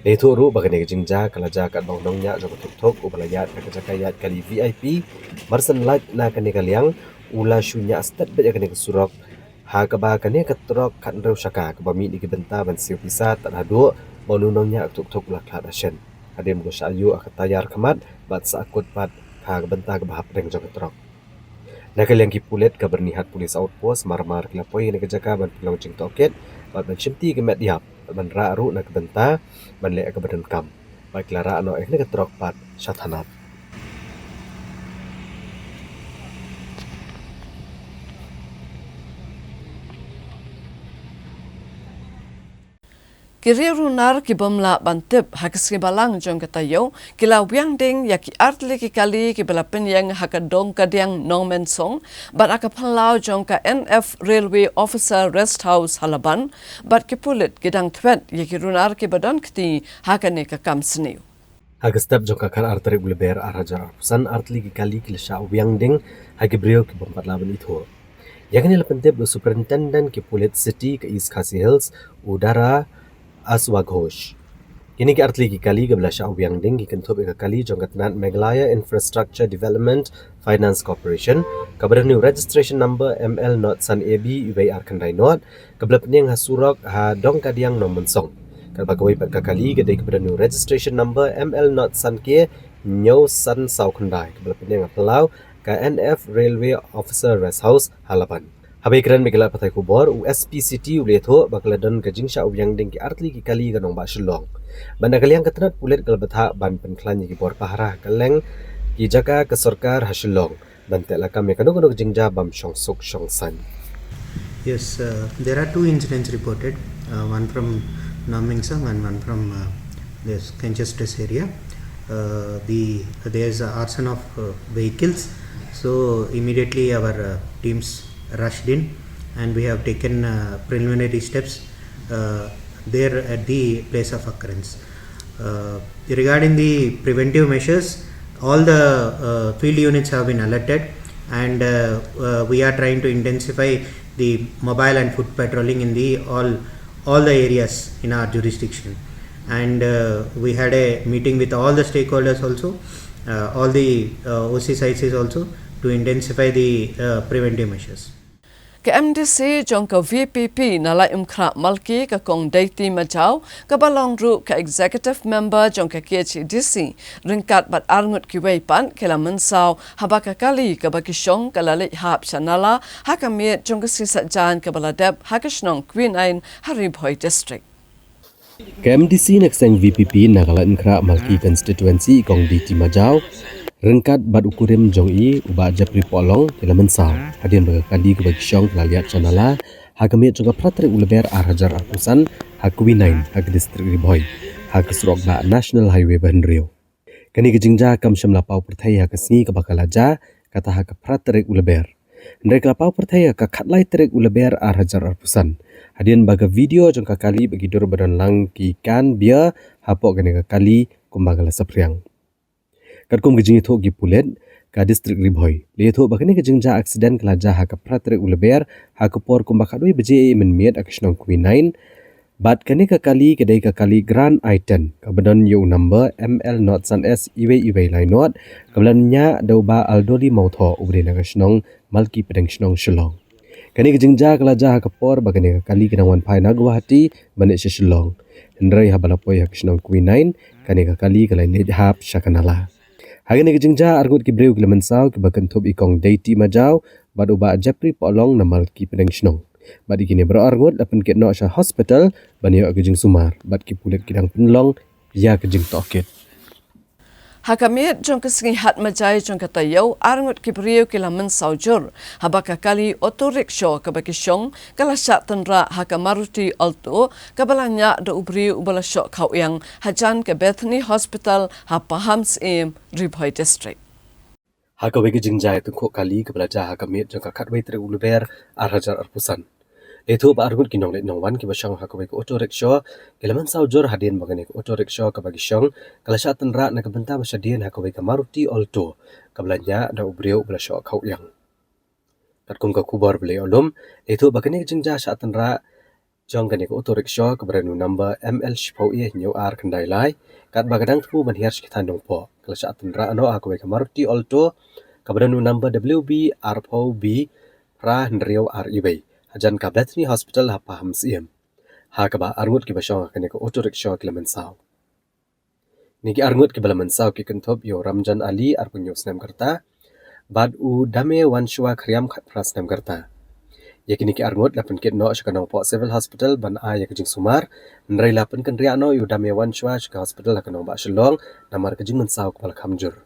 Letu ru bagani kejingja kalaja kat bangdongnya jog ketuk ubalayat kakajayat kali VIP marsan light na kani kaliang ula shunya astat baja kani kesurok ha kaba kani ketrok kan reushaka kebami dikibenta ban siu pisat tak hadu Bonunongnya tuk laklat asyen. Hadim go syayu akatayar kamat bat saakut pat ka benta ke bahap reng jog trok. Nakal yang kipulet ka bernihat polis outpost marmar kelapoi ne kejaga ban pilong jing toket bat ban syimti ke met diap ban ra ru nak benta ban le ka badan kam. Bat klara ano ek ne ke trok pat syathanat. Kiri runar ki bomla bantip hakis ki balang jong kata yo kila wiang ding ya ki artli ki kali ki bela penyang hakadong kadiang nongmen song bat aka palau jong ka NF Railway Officer Rest House Halaban bat ki pulit gidang twet ya ki runar ki badan kti hakane ka kam sniu. Hagastab jong ka kan artri uleber arhajar arpusan artli ki kali ki lesha wiang ding hagi brio ki bompat laban itu. Yakni lepentip do superintendent ki pulit city ke East Khasi Hills udara Aswaghosh. Kini ki artli ki kali ke belasya awyang ding ki kentup ika kali jong katnat Meghalaya Infrastructure Development Finance Corporation kabar new registration number ML not san AB ubay arkan rainot kabla pening hasurok ha dong kadiang nomon song kalba kawai pat kakali ke dai kabar new registration number ML not san ke nyo san sau khandai kabla pening aplau ka NF Railway Officer Rest House Halaban. Habai keren megala patai kubor USPCT uletho bakladon kajing sya ubyang ding ki artli ki kali ganong ba shillong. Banda kaliang katrat pulet kalbatha ban penklan ki bor pahara kaleng ki jaka ke sarkar hashillong bante lakam me kanong jingja bam shong suk shong san. Yes, there are 2 incidents reported, one from Namingsang and one from this Kenchestres area. There's arson of vehicles, so immediately our teams rushed in and we have taken preliminary steps there at the place of occurrence. Regarding the preventive measures, all the field units have been alerted, and we are trying to intensify the mobile and foot patrolling in the all the areas in our jurisdiction. And we had a meeting with all the stakeholders also, all the OC sites also, to intensify the preventive measures. Ke MDC jong ka VPP na lai umkra malki ka kong daiti majau ka balong ru ka executive member jong ka KHDC ringkat bat arngut ki weipan ke la mensau habaka kali ka bakishong ka lalik hap chanala hakamit jong ka sisat jan ka baladeb hakashnong Queen Ain Haribhoi district. Ke MDC nakseng VPP na kala umkra malki constituency kong daiti majau rengkat bat ukurim jong i uba japri polong kila mensau hadian bagakadi ke bagi syong kelaliat chanala hakamit jong pratrik uleber arhajar arpusan hakwi 9 hak distrik Ribhoi hak surok ba national highway Bahenrio kani kejingja kam syam lapau perthai hak singi ke bakalaja kata hak pratrik uleber ndrek lapau perthai hak khatlai trik uleber arhajar arpusan hadian baga video jong kali bagi dur badan lang ki kan bia hapok kani kali kumbagala sapriang Kadkum kejing itu gi pulet ka distrik Ribhoi. Le itu bakane kejing ja aksiden kelaja ha ka pratre uleber ha ka por kumbakadoi beje menmiet akishnong Queen 9 bat kane ka kali kedai ka kali Grand I-10 ka badan yo number ML not san S iwe lai not kablannya dauba aldoli mautho ubre na kashnong malki pedang shnong Shillong. Kane kejing ja kelaja ha ka por bakane ka kali kenangan pai na Guwahati bane Shillong. Hendrai ha balapoi ha kashnong Queen 9 kane ka kali kalai le hap shakanala. Hari ni kejengja argut ki breu kilamensau ki bakan thub ikong daiti majau bad uba japri polong namal ki pedang shnong bad ikini bro argut lapan ket no sha hospital banyo kejeng sumar bad ki pulet kidang penlong ya kejeng tokit Hakamit jong kesengi hat majai jong kata yau arngut ki breu kilamen saujur habaka kali auto rickshaw ka bakishong kala syak tenra haka Maruti Alto kabalanya da ubriu ubala syok kau yang hajan ke Bethany Hospital hapahams im Ribhoi district. Haka wege jingja itu kok kali kebelaja hakamit jong ka khatwei tre uleber arhajar arpusan Itu ba argut kinong let nongwan ki basyang hakawai ko auto rickshaw kilaman saujur hadian bagane ko auto rickshaw ka bagi syong kala sya tenra na kabenta basyadian hakawai ka Maruti Alto kablanya da ubriu bela syok kau yang katkum ka kubar beli olum itu bagane jingja sya tenra jong kane ko auto rickshaw ka brand number ML Shipau e new R kendai lai kat bagadang tu ban hiar sekitar dongpo kala sya tenra no hakawai ka Maruti Alto ka brand number WB R4 B pra Hendrio REB Hajan ka Bethany Hospital hapaham siem. Ha ka ba arngut ki basyong kane ko auto rickshaw kilamensau. Niki arngut ki balamensau ki kenthop yo Ramjan Ali arpunyo snam karta. Bad u dame wanshwa khriam khat pras snam karta. Yakini ki arngut lapan ket no shkanong po civil hospital ban a yakjing sumar. Nrai lapan kan ria no yu dame wanshwa shka hospital lakanong ba Shillong namar kajing mensau kepala kamjur.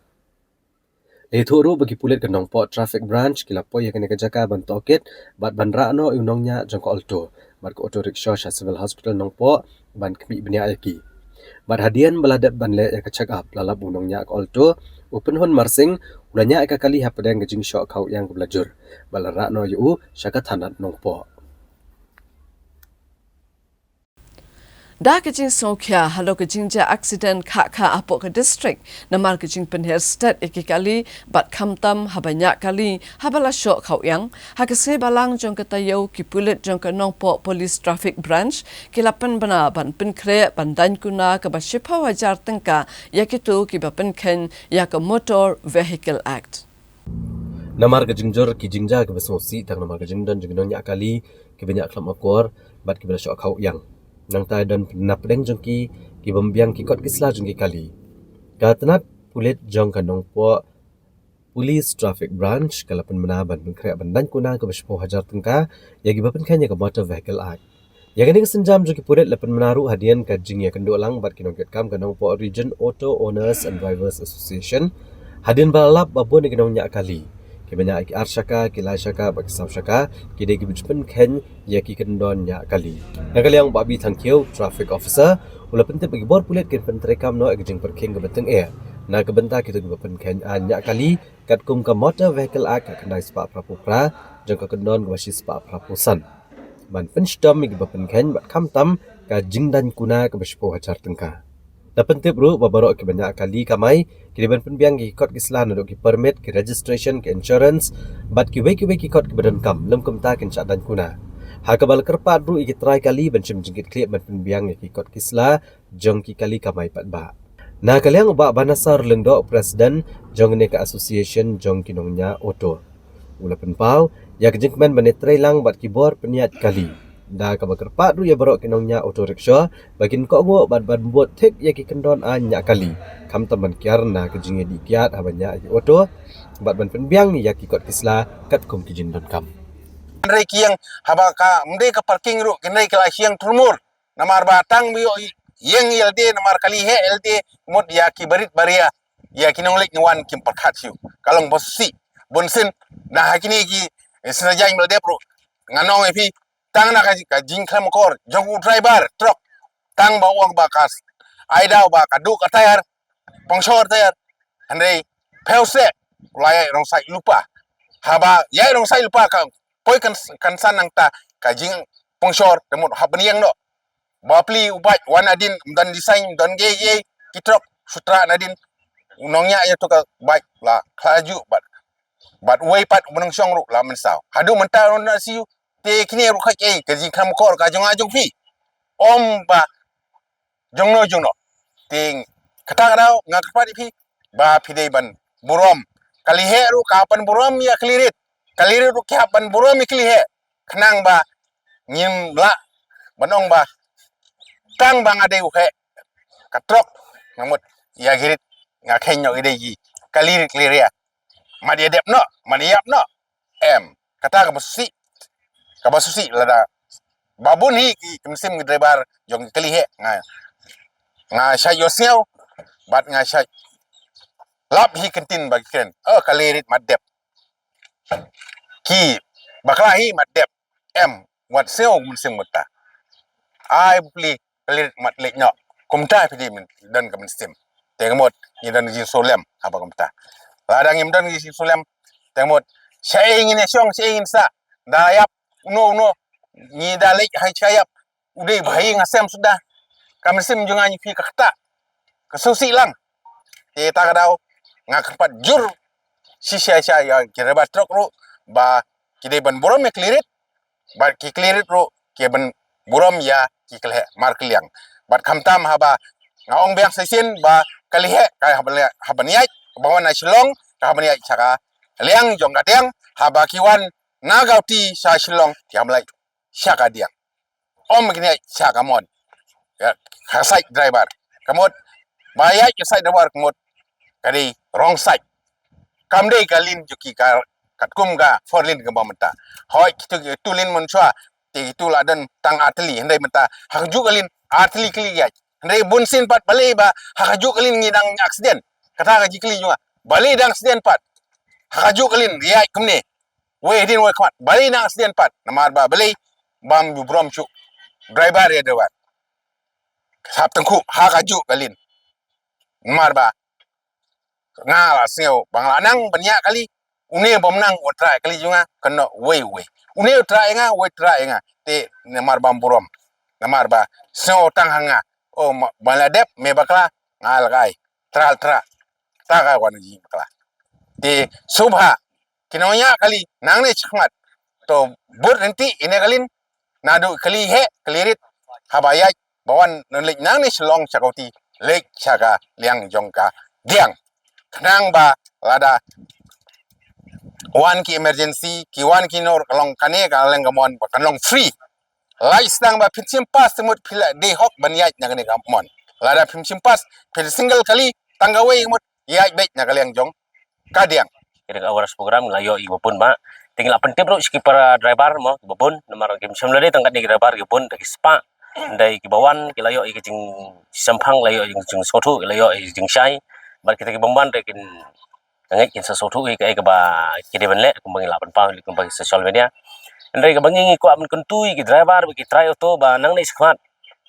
Itu ru bagi pulit kenong po traffic branch kilapo yakini kejaka ban toket bat bandra no unongnya jongko alto bat ko auto rickshaw sha civil hospital nong po ban kemi benia yaki bat hadian beladat ban le yak check up lalap unongnya ko alto open hon marsing ulanya aka kali hapadang gejing shock kau yang keblajur balara no yu syaka thanat nong po Da kejing sokya halo kejing ja accident kha apok ke district namar kejing penher state ekikali bat khamtam habanyak kali habala syok kau yang hakase balang jong katayau ki pulit jong kanong po police traffic branch kilapan bana ban penkre bandan kuna ke bashipa wajar tengka yakitu ki bapen ken yak motor vehicle act namar kejing jor ki jingja ke basosi tang namar kejing dan jong nya kali ki banyak klam akor bat ki bala syok kau yang nang tai dan napdeng jongki ki bombiang ki kot kisla jongki kali katanat pulit jong kanong po police traffic branch kalapan menaban mengkreat bandan kuna ke bespo hajar tengka yagi bapen kanya ke motor vehicle act yagani kesenjam jongki pulit lapan menaru hadian ka jing ya kendo lang bat kinong ket kam kanong po region auto owners and drivers association hadian balap babon kinong nya kali banyak ki arshaka ki laishaka bakisam shaka ki de ki bijpen ken ya ki kendon nya kali nakali yang babi thankyau traffic officer ula pente bagi bor pulet ken pentrekam no ekjing perking ke beteng na kebenta kita gebapen ken anya kali kat kum ka motor vehicle act ka kendai sepa prapupra jong ka kendon gwashi sepa prapusan ban penstom mi gebapen ken bat kamtam ka jingdan kuna ka bespo hajar tengka dapen tip ru babarok ke banyak kali kamai kiriban penbiang ki kot kislan untuk ki permit ki registration ki insurance bat ki weki kot ki badan kam lem kumta ken dan kuna hakabal kerpat ru iki try kali bencim jingkit klip ban penbiang ki kot kisla jong ki kali kamai pat ba na kaliang ba banasar lendok presiden jong ne ka association jong kinongnya auto ula penpau ya kejengmen banetrai lang bat kibor peniat kali da ka bakerpat ru ya barok kinongnya auto rickshaw bagin ko go bat buat tek ya ki kendon anya kali kam taman kiarna kejinge di kiat abanya ki auto bat ban penbiang ni ya ki kot kisla kat kum kijin don kam Nrai kiang haba ka mde ka parking ru kinai kala siang turmur namar batang biyo yang LD namar kali he LD mod ya ki barit baria ya kinong lek nwan kim parkhat siu kalong bosi bonsin na hakini ki senajai melde pro nganong epi tang na ka jing kham kor jogu driver truck tang ba uang bakas aida ba kadu ka tayar pongshor tayar andai pelse laya rong sai lupa haba ya rong sai lupa ka poi kan sanang ta ka jing pongshor demot habniang no bapli ubat wanadin dan design dan ge kitrok sutra nadin unongnya ya to ka baik la klaju bat way pat menung syong ru la mensau hadu menta na siu te kini ru khak ke jing kham kor ka jong ajong pi om ba jongno ting kata kadau ngak pat pi ba pidei ban burom kali he ru kapan burom ya klirit ru kapan burom ikli he khnang ba nyim la banong ba tang bang ade he katrok ngamut ya girit ngak henyo ide gi kalirit kliria madi adep no madi yap no kata ka basusi lada babun hi ki kimsim ki driver jong kali he nga shay yosel bat nga shay lap hi kentin bagi kren kalirit madep ki bakla hi madep wat sel musim mata ai beli kalirit mat lek no kumta pidi min dan ka musim tengmot ni dan ji solem apa kumta ladang im dan ji solem tengmot shay ingin syong shay ingin sa dayap uno ni dalek hai chayap udah bayi ngasem sudah kami sim jungan pi kata kesusi lang ta kadau ngakpat jur sisa ya kira ba truk ru ba kide ban burom klirit ba ki klirit ru ke ban burom ya ki kle mar kliang bat khamtam haba ngaong beang sesin ba kalihe kai habaniai bawan na silong ka habaniai chaka liang jong gadeng haba kiwan nagauti sa silong tiamlai syaka dia om gini syaka mod ya hasai driver kamot bayai ke side driver kamot kadi wrong side kamde kalin juki ka katkum ga forlin ga bamta hoi kitu tulin munchwa te itu ladan tang atli hendai menta haju kalin atli kli ya hendai bunsin pat balai ba haju kalin ngidang accident kata ga jikli juga balai dang accident pat haju kalin riai kumne we din we kmat bali na accident pat namar ba bali bam brom chu driver ya driver sap tengku ha kaju kalin namar ba ngala seo bang lanang banyak kali une bomnang otra kali junga kena we une otra nga we tra nga te namar bam brom namar ba seo tang hanga baladep me bakla ngal kai tra ta ka wan ji bakla te subha kinonya kali nang ne chmat to bur nanti ini kalin nadu kali he kelirit habaya bawan nelik nang ne selong chakoti lek chaka liang jongka diang nang ba lada wan ki emergency ki wan ki nor kalong kane ka leng gamon kalong free lai stang ba pinchim pas temut pila de hok banyai nagane gamon lada pinchim pas pil single kali tanggawe mut yai bet nagaleng jong kadiang kira awaras program layo ibapun ba tinggal pentip ro skipper driver mo ibapun nomor game semlade tangkat ni driver ibapun dari spa ndai kibawan kilayo ikicing sampang layo jing sotu layo jing syai bar kita kibamban rekin ngai kin sesuatu ke ba kide benle kumbang 8 pa kumbang social media ndai kabangi ko amun kuntui ki driver ki try auto ba nang nei skmat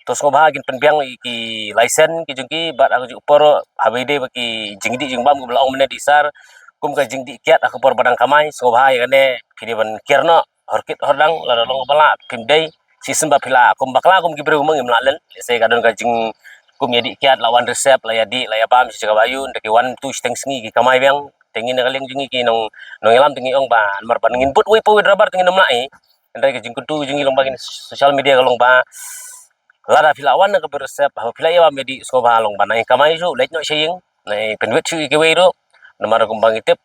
Terus ko bahagin penbiang ki license ki jengki bat aku upor HBD baki jingdi jingbam ko belaong mene disar kum ka jingdi kiat aku por badang kamai so bahai kane pidi ban kierno horkit hordang la long bala pimdei sistem ba pila kum bakla kum gibre umang imlalen se kadon ka jing kum yadi kiat lawan resep la yadi la yabam si jaga bayu ndaki wan tu steng sengi ki kamai biang tengin kaleng jingi ki nong elam tengi ong ba mar ban input wi po drabar tengi nomlai ndai ka jing kutu jingi long bagin social media kalong ba lada filawan na kaberesep pila ya medi sko balong banai kamai su leit no saying nai penwet su ke we do namar kumbang itip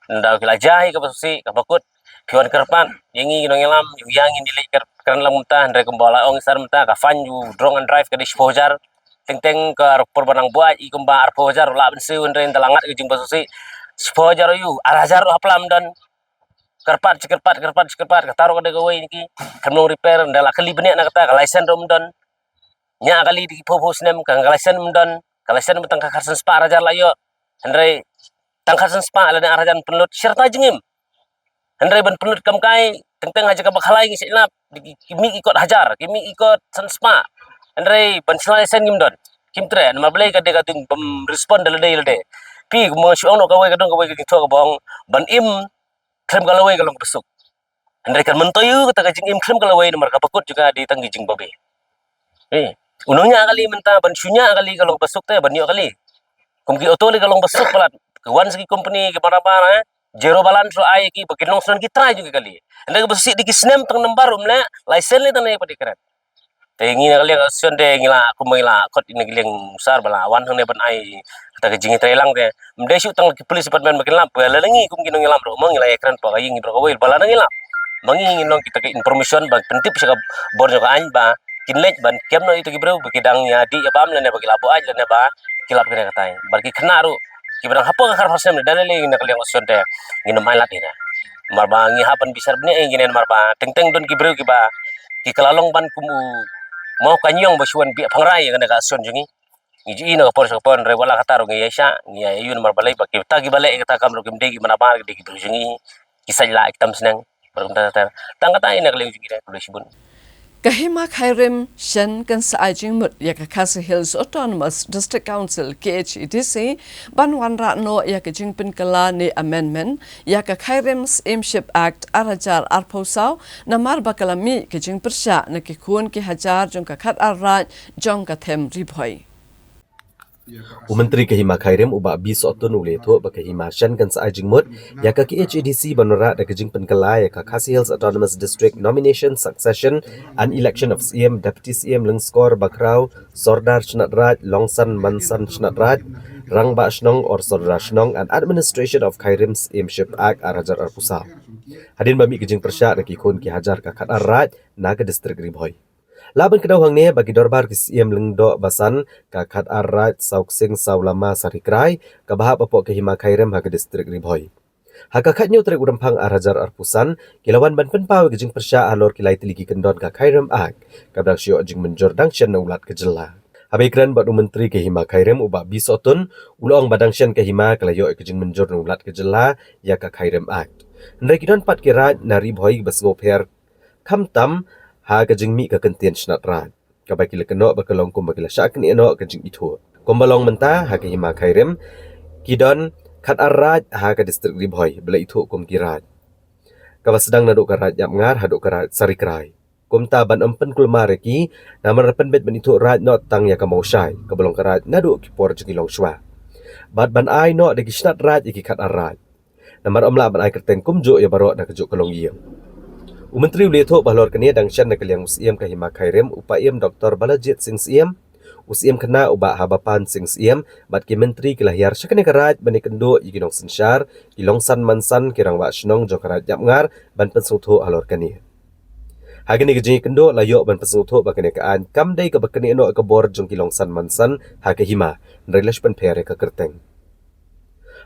nda kila jai ka pasusi ka bakut piwan kerpan yengi no ngelam yang ini lei keran lam muntah ndai kumbola ong sar muntah ka fan you drong and drive ka dispojar teng ka perbanang buat i kumba arpojar la bensu ndai dalangat ke jing pasusi dispojar yu arajar haplam dan kerpat kataru ka de gawe niki kamno repair ndala kali benek na kata ka license rom don nya kali di popos nem kang kalasan mendon kalasan betang kakarsan spa rajar layo hendrai tangkarsan spa ala arajan penulut serta jengim hendrai ban penulut kam kai teng aja ka bakhalai ngi silap kimi ikut hajar kimi ikut san spa hendrai ban selesen ngim don kim tre ma blai ka de ka tung respond lede pi mo syong no ka we ka dong ka we ka to ka bong ban im krem ka lawe ka long besuk hendrai kan mentoyu kata ka jengim krem ka lawe nomor ka pakut juga di tanggi jing babe unungnya kali mentah bansunya kali kalau besuk teh banyak kali kumki oto le kalau besuk pelat kawan segi company ke para zero balance ro ai ki bakin nongson ki try juga kali anda besik di kisnem teng nembar umle license le tanai padi keren tengi kali asion de ngila aku mengila kot ini gileng besar bala wan hang ne ban ai kata ke jingi trelang de mde syu teng police department bakin lam balelengi kumki ngilam ro mengila ekran pa kayi ngidro kawil bala ngila mangi nong kita ke information bag pentip saka borjo ka an ba kinlek ban kem no itu gibreu bekidangnya di abam lene bagi labu aja lene ba kilap kene katai bagi kena ru gibrang hapo ka karpasem dalele ina kaliang osion te ngino mailat ina marba ngi hapan bisar bne nginen marba teng don gibreu ki ba ki kalalong ban kumu mau kanyong basuan bi phangrai kene ka osion jungi ngiji ina por pon re wala kataru ngi yesa ngi ayun marba lai baki tagi bale kita kamro kimde gi mana ba gi gibreu jungi kisai la iktam senang beruntar tangkata ina kaliang jungi polisi bun Kahima Khairim Shen kan sa ajing mut ya ka Khasi Hills Autonomous District Council KHEDC banwan ra no ya ka jingpin kala ni amendment ya ka Khairim Steamship Act arajar arposau namar bakalami ka jing persya na ki kun ki hajar jong ka khat arraj jong ka them ribhoi Menteri Kahima Khairim uba bis otun ule tho ba Kahima Shan kan sa ajing mut ya ka KHEDC banora da kajing penkala ya ka Khasi Hills Autonomous District Nomination Succession and Election of CM Deputy CM Lengskor Bakrau Sordar Chnat Longsan Mansan Chnat Rangba Shnong or Sordar Shnong and Administration of Khairim Steamship Act arajar arpusa hadin bami kajing persya da ki kun ki hajar ka khat arraj na ka district ribhoi Laban kedau hang ne bagi dorbar ki CM Lengdo Basan ka khat arraj sauksing saulama sarikrai ka bahap apok Kahima Khairim ha ka district ribhoi ha ka khat nyu trek urampang arajar arpusan kilawan ban penpau gejing persya alor kilai tiligi kendon ka Khairim Act ka brak syo jing menjor dangchen na ulat kejela habikran badu menteri Kahima Khairim uba bisotun ulong badangshen Kahima kalayo kejing menjor na ulat kejela ya ka Khairim Act ndai kidon pat kiraj na ribhoi basngopher khamtam ha kajing mi ka kentian snat rat ka bakil keno bakalong kum bakila syak ni eno kajing itu kombalong menta ha Kahima Khairim kidon khat arraj ha ka district ribhoi bela itu kum kirat ka sedang naduk ka raj ngar haduk ka raj sarikrai kum ta ban empen kulma reki namar pen bet ben itu raj no tang ya ka maushai ka balong ka raj naduk ki por jiki long shwa bat ban ai no de ki snat raj iki khat arraj namar omla ban ai kerteng kumjo ya baro da kajuk kalong yem Menteri Uletho balor kenia dangshan na kaliang usiem Kahima Khairim upayem Dr. Balajit Singh Siem usiem kena uba habapan Singh Siem bat ki menteri kilahyar syakane karaj bani kendo iginong sensyar ilongsan mansan kirang wa shnong jokarat yapngar ban pensutho alor kenia hagani gejing kendo layo ban pensutho bakane kaan kamdai ka bakane no ka bor jong kilongsan mansan ha Kahima nrilash pan pere ka kerteng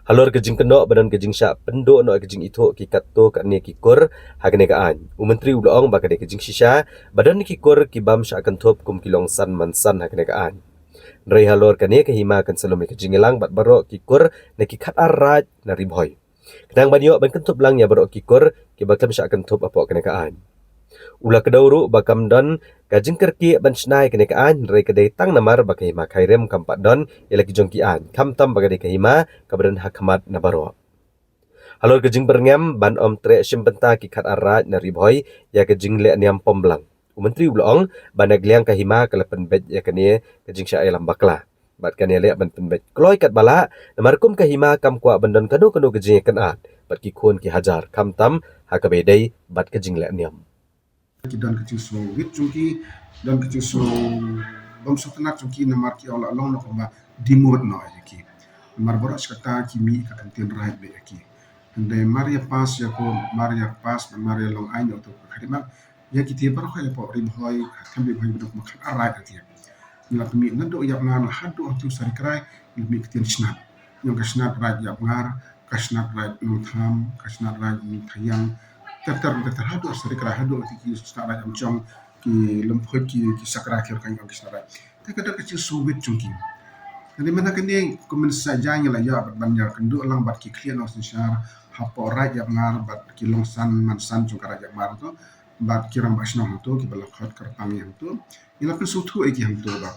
Halor kejing keno badan kejing syak pendo no kejing itu ki katto ka ne ki kur hagane kaan menteri ulong bakade kejing shisha badan ki kur ki bam syak kan thop kum kilongsan mansan hagane kaan Nrai halor kane Kahima kan salome kejing elang bat baro ki kur ne ki khat arraj na ribhoi Kedang banyo ban kan thop lang ya baro ki kur ki bakam syak kan thop apok kane kaan Ula kedauru bakam don kajing kerki ban snai kene kaan re kedai tang namar bakai ma khairem kampat don elaki jongki an kam tam bagade kahima kabran hakamat nabaro. Halor kajing berngam ban om tre simbenta ki khat arraj na ribhoi ya kajing le niam pomblang. Menteri ulong banagliang kahima kalapan bet ya kene kajing sya alam bakla. Bat kane le ban penbet kloi kat bala namarkum kahima kam kwa bandon kanu kajing kan at bat ki khon ki hajar kam tam hakabedai bat kajing le niam. Dan kecil so wit chungki dan kecil so bam so tanak chungki namar ki ala long no kamba dimod no ki mar boras kata ki mi ka kantin right be ki ande maria pas ya ko maria pas dan maria long ai no to khadima ya ki te bar khoy po rim hoy kambi hoy budok ma khan arai ati ni la mi nando ya ngar hadu tu sari krai ni mi kitin snap yang ka snap right ya ngar ka snap right no tham ka snap right ni thayang ter hadu sari kra hadu ki stara jam chong ki lempoi ki sakra ki kan ki stara te kada kecil suwit chungki jadi mana kene komen saja la ya banyak kendu lang bat ki klian os syar hapo raja ngar bat ki longsan mansan chung raja mar to bat ki ram basno to ki balak khat kar pami ham to ila pe sutu e ki ham to ba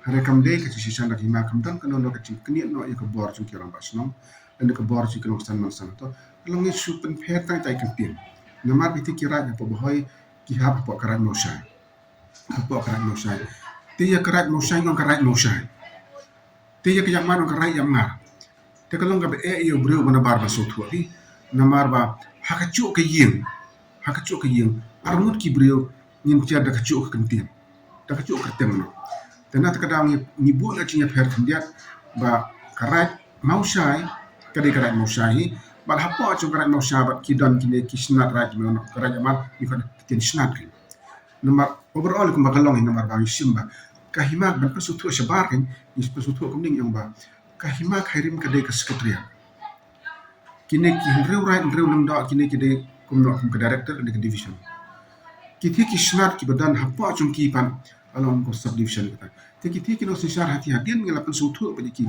hare kam de ki shishan la ki ma kam dan kano no ka ching kni no e ka bor chung ki ram basno dan ka bor chung ki longsan mansan to lang ni supen phe tai tai kan pin namar biti kira po boy ki hab po karat mo shay po karat mo shay tiya karat mo shay ngong karat mo shay tiya kaya man ngong karat yam ngar te kalong ka be e yo breu bana bar ba so thu di namar ba hakachu ka ying armut ki breu nin tia da kachu ka kentin da kachu ka tem no tena ta kadang ni bu la chinya pher dia ba karat mau shay kadai karat mo shay bal hapo acu karat mau syabat kidan kini kisnat raj meno karat amal ikon tin snat kin nomor overall kum bakalong nomor bang simba kahima ban pesutu syabar kan is pesutu kumning yang ba kahima khairim kadai ke sekretariat kini ki reu raj reu lemda kini kide kumno kum ke director de division kiti kisnat ki badan hapo acu ki pan along ko subdivision kita tiki no sisar hati hadian ngela pesutu bagi ki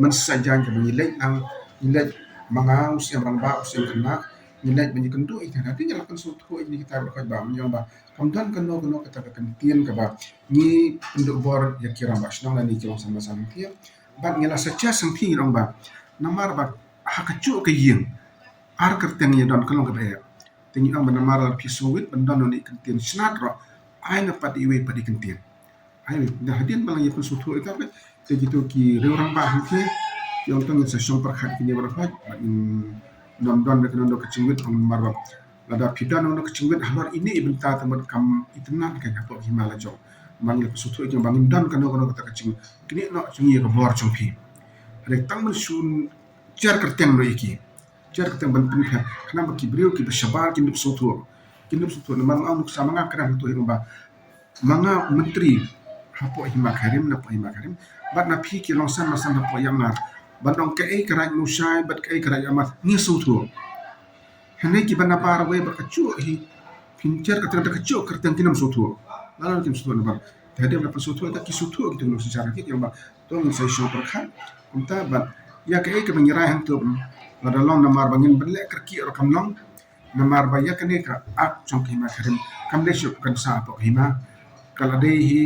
man sajan ke bangilai ang ilai mga usia ramba usia kena nilai banyak kendu itu nanti nyalakan suatu ini kita berkat bang yang bah kemudian keno kata kentian ke bah ni penduk bor ya kira bah senang dan ni jalan sama dia bah nyala saja sengpi orang bah namar bah hakacu ke yang ar kertengnya dan kalau ke bah tinggi ang namar pisuit bendan ni kentian senatra ai napat iwe padi kentian ai dah hadian malang ya suatu itu apa begitu ki orang bah dia yang tengah session perkhidmatan kini berapa don dengan dok kecingwit on marwab lada pidan on kecingwit halor ini ibenta temat kam itenan kan apa himala jong manggil pesutu jong bangin dan kan kata kecing kini no cungi ke bor congpi rek tang sun jar kerteng no iki jar kerteng ban pinha kenapa kibriu ki beshabar kini pesutu mang ang sama ngakran tu himba manga menteri hapo hima karim na po hima karim bat na pi ki longsan masan hapo yamar bandong ke karai musai bat ke karai amat ni sutu henai ki bana par we ba kacu hi pincer kata kacu kerteng kinam sutu lalu kim sutu na tadi apa sutu ta ki sutu gitu no secara ki yang ba tong sai show perkhan unta bat ya ke menyerah hantu ada long namar bangin belek kerki or kamlong namar ba ya kene ka ak chong ki ma karim kam de shu kan sa po hima kala de hi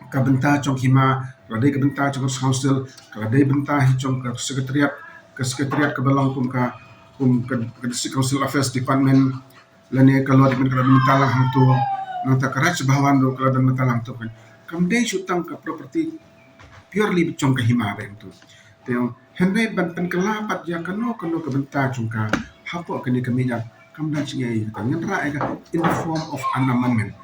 ka benta chong hima kalau dia bentar cakap council, kalau dia bentar hicam ke sekretariat ke belong ke council affairs department, lainnya kalau dia minta lang hantu, nanti keraj bahawan do kalau dia minta lang tu kan, kemudian syutang ke property purely cong ke hima bentu. Tengok, hendak banten kelapat ya keno ke bentar cong ke hapo kini keminya, kemudian cengai kita ngerai in the form of an amendment.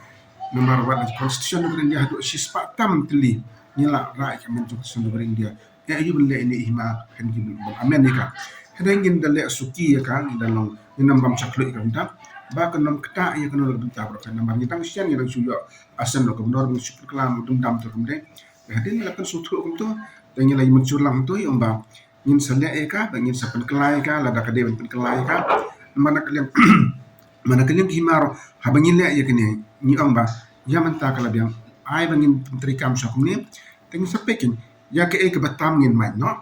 Nomor one constitution negeri India hadu sispak tam teli. Nila rakyat menjuk negeri India. Ya ayu benda ini hima hengi Amerika. Hedengin dalek suki ya kan dalam ninam bam caklu ikan dak. Bahkan nam keta ya kan dalam bentar berapa nama ngitang sian yang suyo asan lo kebenar mensyukur kelam dendam tu kemudian. Hedeng lakukan suatu untuk dan yang lain mencurlang tu yang bah ngin selek eka, ngin sapen kelai ka, lada kade ben kelai ka. Mana kalian himar habangin lek ya kini ni amba ya mentah kalau biang ai bangin menteri kam syakum ni tengin sapekin ya ke batam ngin mai no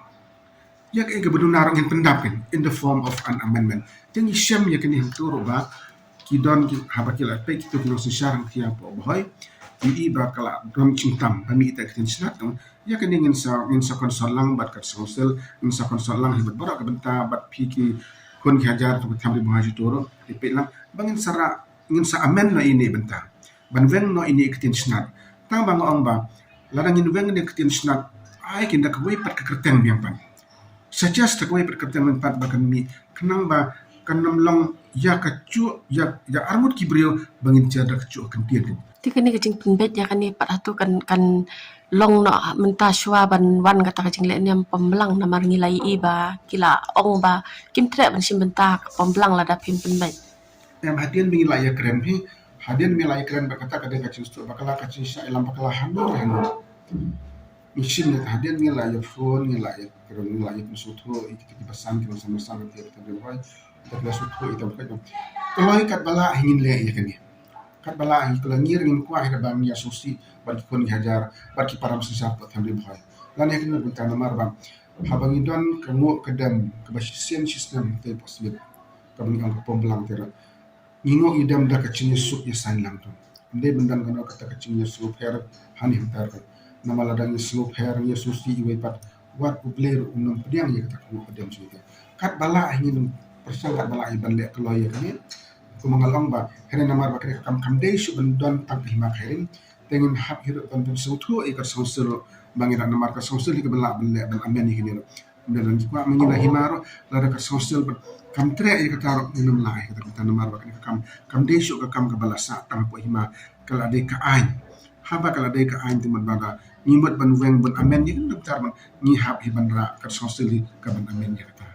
ya ke bedunar ngin pendapin in the form of an amendment tengi syam ya kini turu ba don ki haba ki la pe ki to ki no sisar ki apa boy i bakala don cintam kami ita kitin snat ya kan ingin sa konsolang bat kat sosel ingin sa konsolang hibat borak benta bat piki kon ki hajar to tamri bahaji toro ipe lang bangin sara ingin sa amen no ini benta ban veng no ini kitin snat tang bang ong ba ladang in veng ni kitin snat ai kinda kawai pat ka kerteng biang pan suggest ka kawai pat kerteng men pat bakan mi kenang ba kanam long ya kacu ya armut ki brio bangin tiada kacu kan tiada Tika ni kacing penbet ya kan ni pat hatu kan long no mentah shua ban wan kata kacing le ni pembelang na mar ngilai iba kila ong ba kim tre ban sim bentak pembelang la dapim penbet yang hadian mengilai ya keren hi hadian mengilai keren berkata kada kacing stu bakala kacing sa ilam bakala hanur Mixin ya hadian ngilai ya phone ngilai ya keren ngilai ya sutu itu kita pesan kita sama-sama kita terima kita sutu itu bukan kalau ikat bala ingin le ya kan kat bala hi kala ngir ngin kwa hira bang ya susi bagi kon hajar bagi para sisa pot hamdi bhai lan ya kin bunta namar bang habang idon kamu kedam kebasisian sistem te posibit kami ang pembelang tera ngingo idam da kacin sup ya san lam tu inde bendan kana kata kacin sup her hani hantar nama ladang sup her ya susi iwe pat wat ubler unam pediang ya kata ku kedam suite kat bala ingin persan kat bala iban le kalau ya kan kumangalong ba hene namar ba kare kam dei su bandon tang hima kharin tengen hap hiru bandon sautu ikar sausel bangira namar ka sausel ke bela bele ban amen ni kini dan juga mengina himaro lara ka sausel kam tre ikar taro minum lai kata namar ba kare kam dei su ka kam ka bala sa tang po hima kala dei ka ain haba kala dei ka ain timan baga nimot ban weng ban amen ni kan tar ban ni hap hiban ra ka sausel ka ban amen ni kata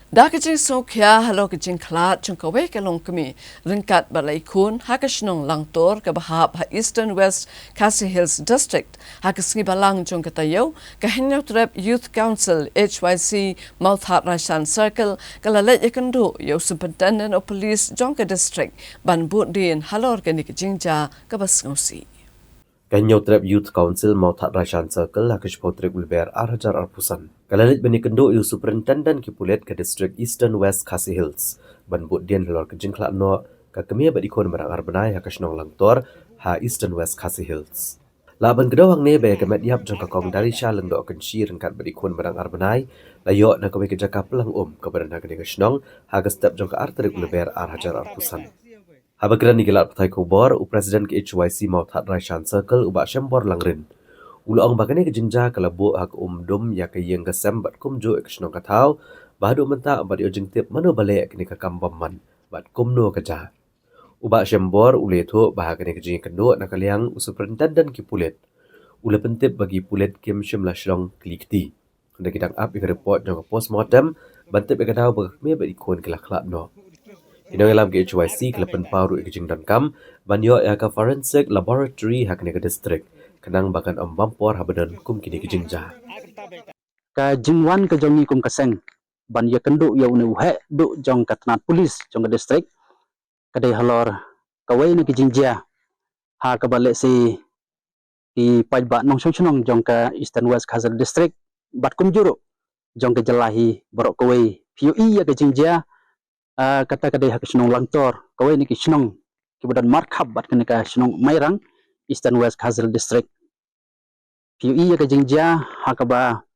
Da kacing so kya halo kacing klat chung kawe kalong kami ringkat balai kun hakashnong langtor ke bahap ha Eastern West Khasi Hills District hakaski balang chung katayo kahenyo trap Youth Council HYC Mouth Heart Rashan Circle kalalet yakandu yo Superintendent of Police Jongka District ban but din halo organik jingja kabas ngosi Kanyo Trap Youth Council Mouth Heart Rashan Circle hakish potrek ulber arhajar arpusan. Kalalit bani kendo yu Superintendent Kipulet ke District Eastern West Khasi Hills. Ban bud dian halor ke jingklak no ka kemia badi kon marang arbanai hakish nong langtor ha Eastern West Khasi Hills. Laban kedawang ne be kemet yap jangka kong dari sya leng do akan shi rengkat badi kon marang arbanai layo na kawai ke jaka pelang kebadan ha kene kashnong ha ke step jangka arterik ulber arhajar arpusan. Habagran nigelat patai kubor u Presiden ke HYC Mouth Heart Rashan Circle ubak syambor langrin. Uluang bagane ke jinja kalabu hak dum ya ke yang kesem bat kumju ekšnong katau badu menta bat yo jingtip mano balik kini ke kambaman bat kumno keja. Ubak syambor ule tu bahak kini ke jing kendo nakaliang u Superintendent Kipulet. Ule pentip bagi pulet kim shimla shlong klikti. Kena kitang up ika report jangka postmortem bantip ika tau bagakme bat ikon kelak-kelak no. Inang alam ke HYC kelapan paru ikijing dan kam banyo ya ka forensic laboratory hak ke district kenang bakan bampor habadan kum kini kijing ja ka jingwan ka jongi kum kaseng ban ya kendo ya une uhe do jong katnat polis jong district kadai halor kawai ni kijing ja ha ka bale si di pajba nong chonong jong ka Eastern West Khasi District bat kum juro jong ke jelahi borok kawai PUI ya kijing ja kata kadai hak senong langtor kawai ni kisnong kibadan markhab bat kene ka senong mairang Eastern West Khasi District PUI ya kajingja hakaba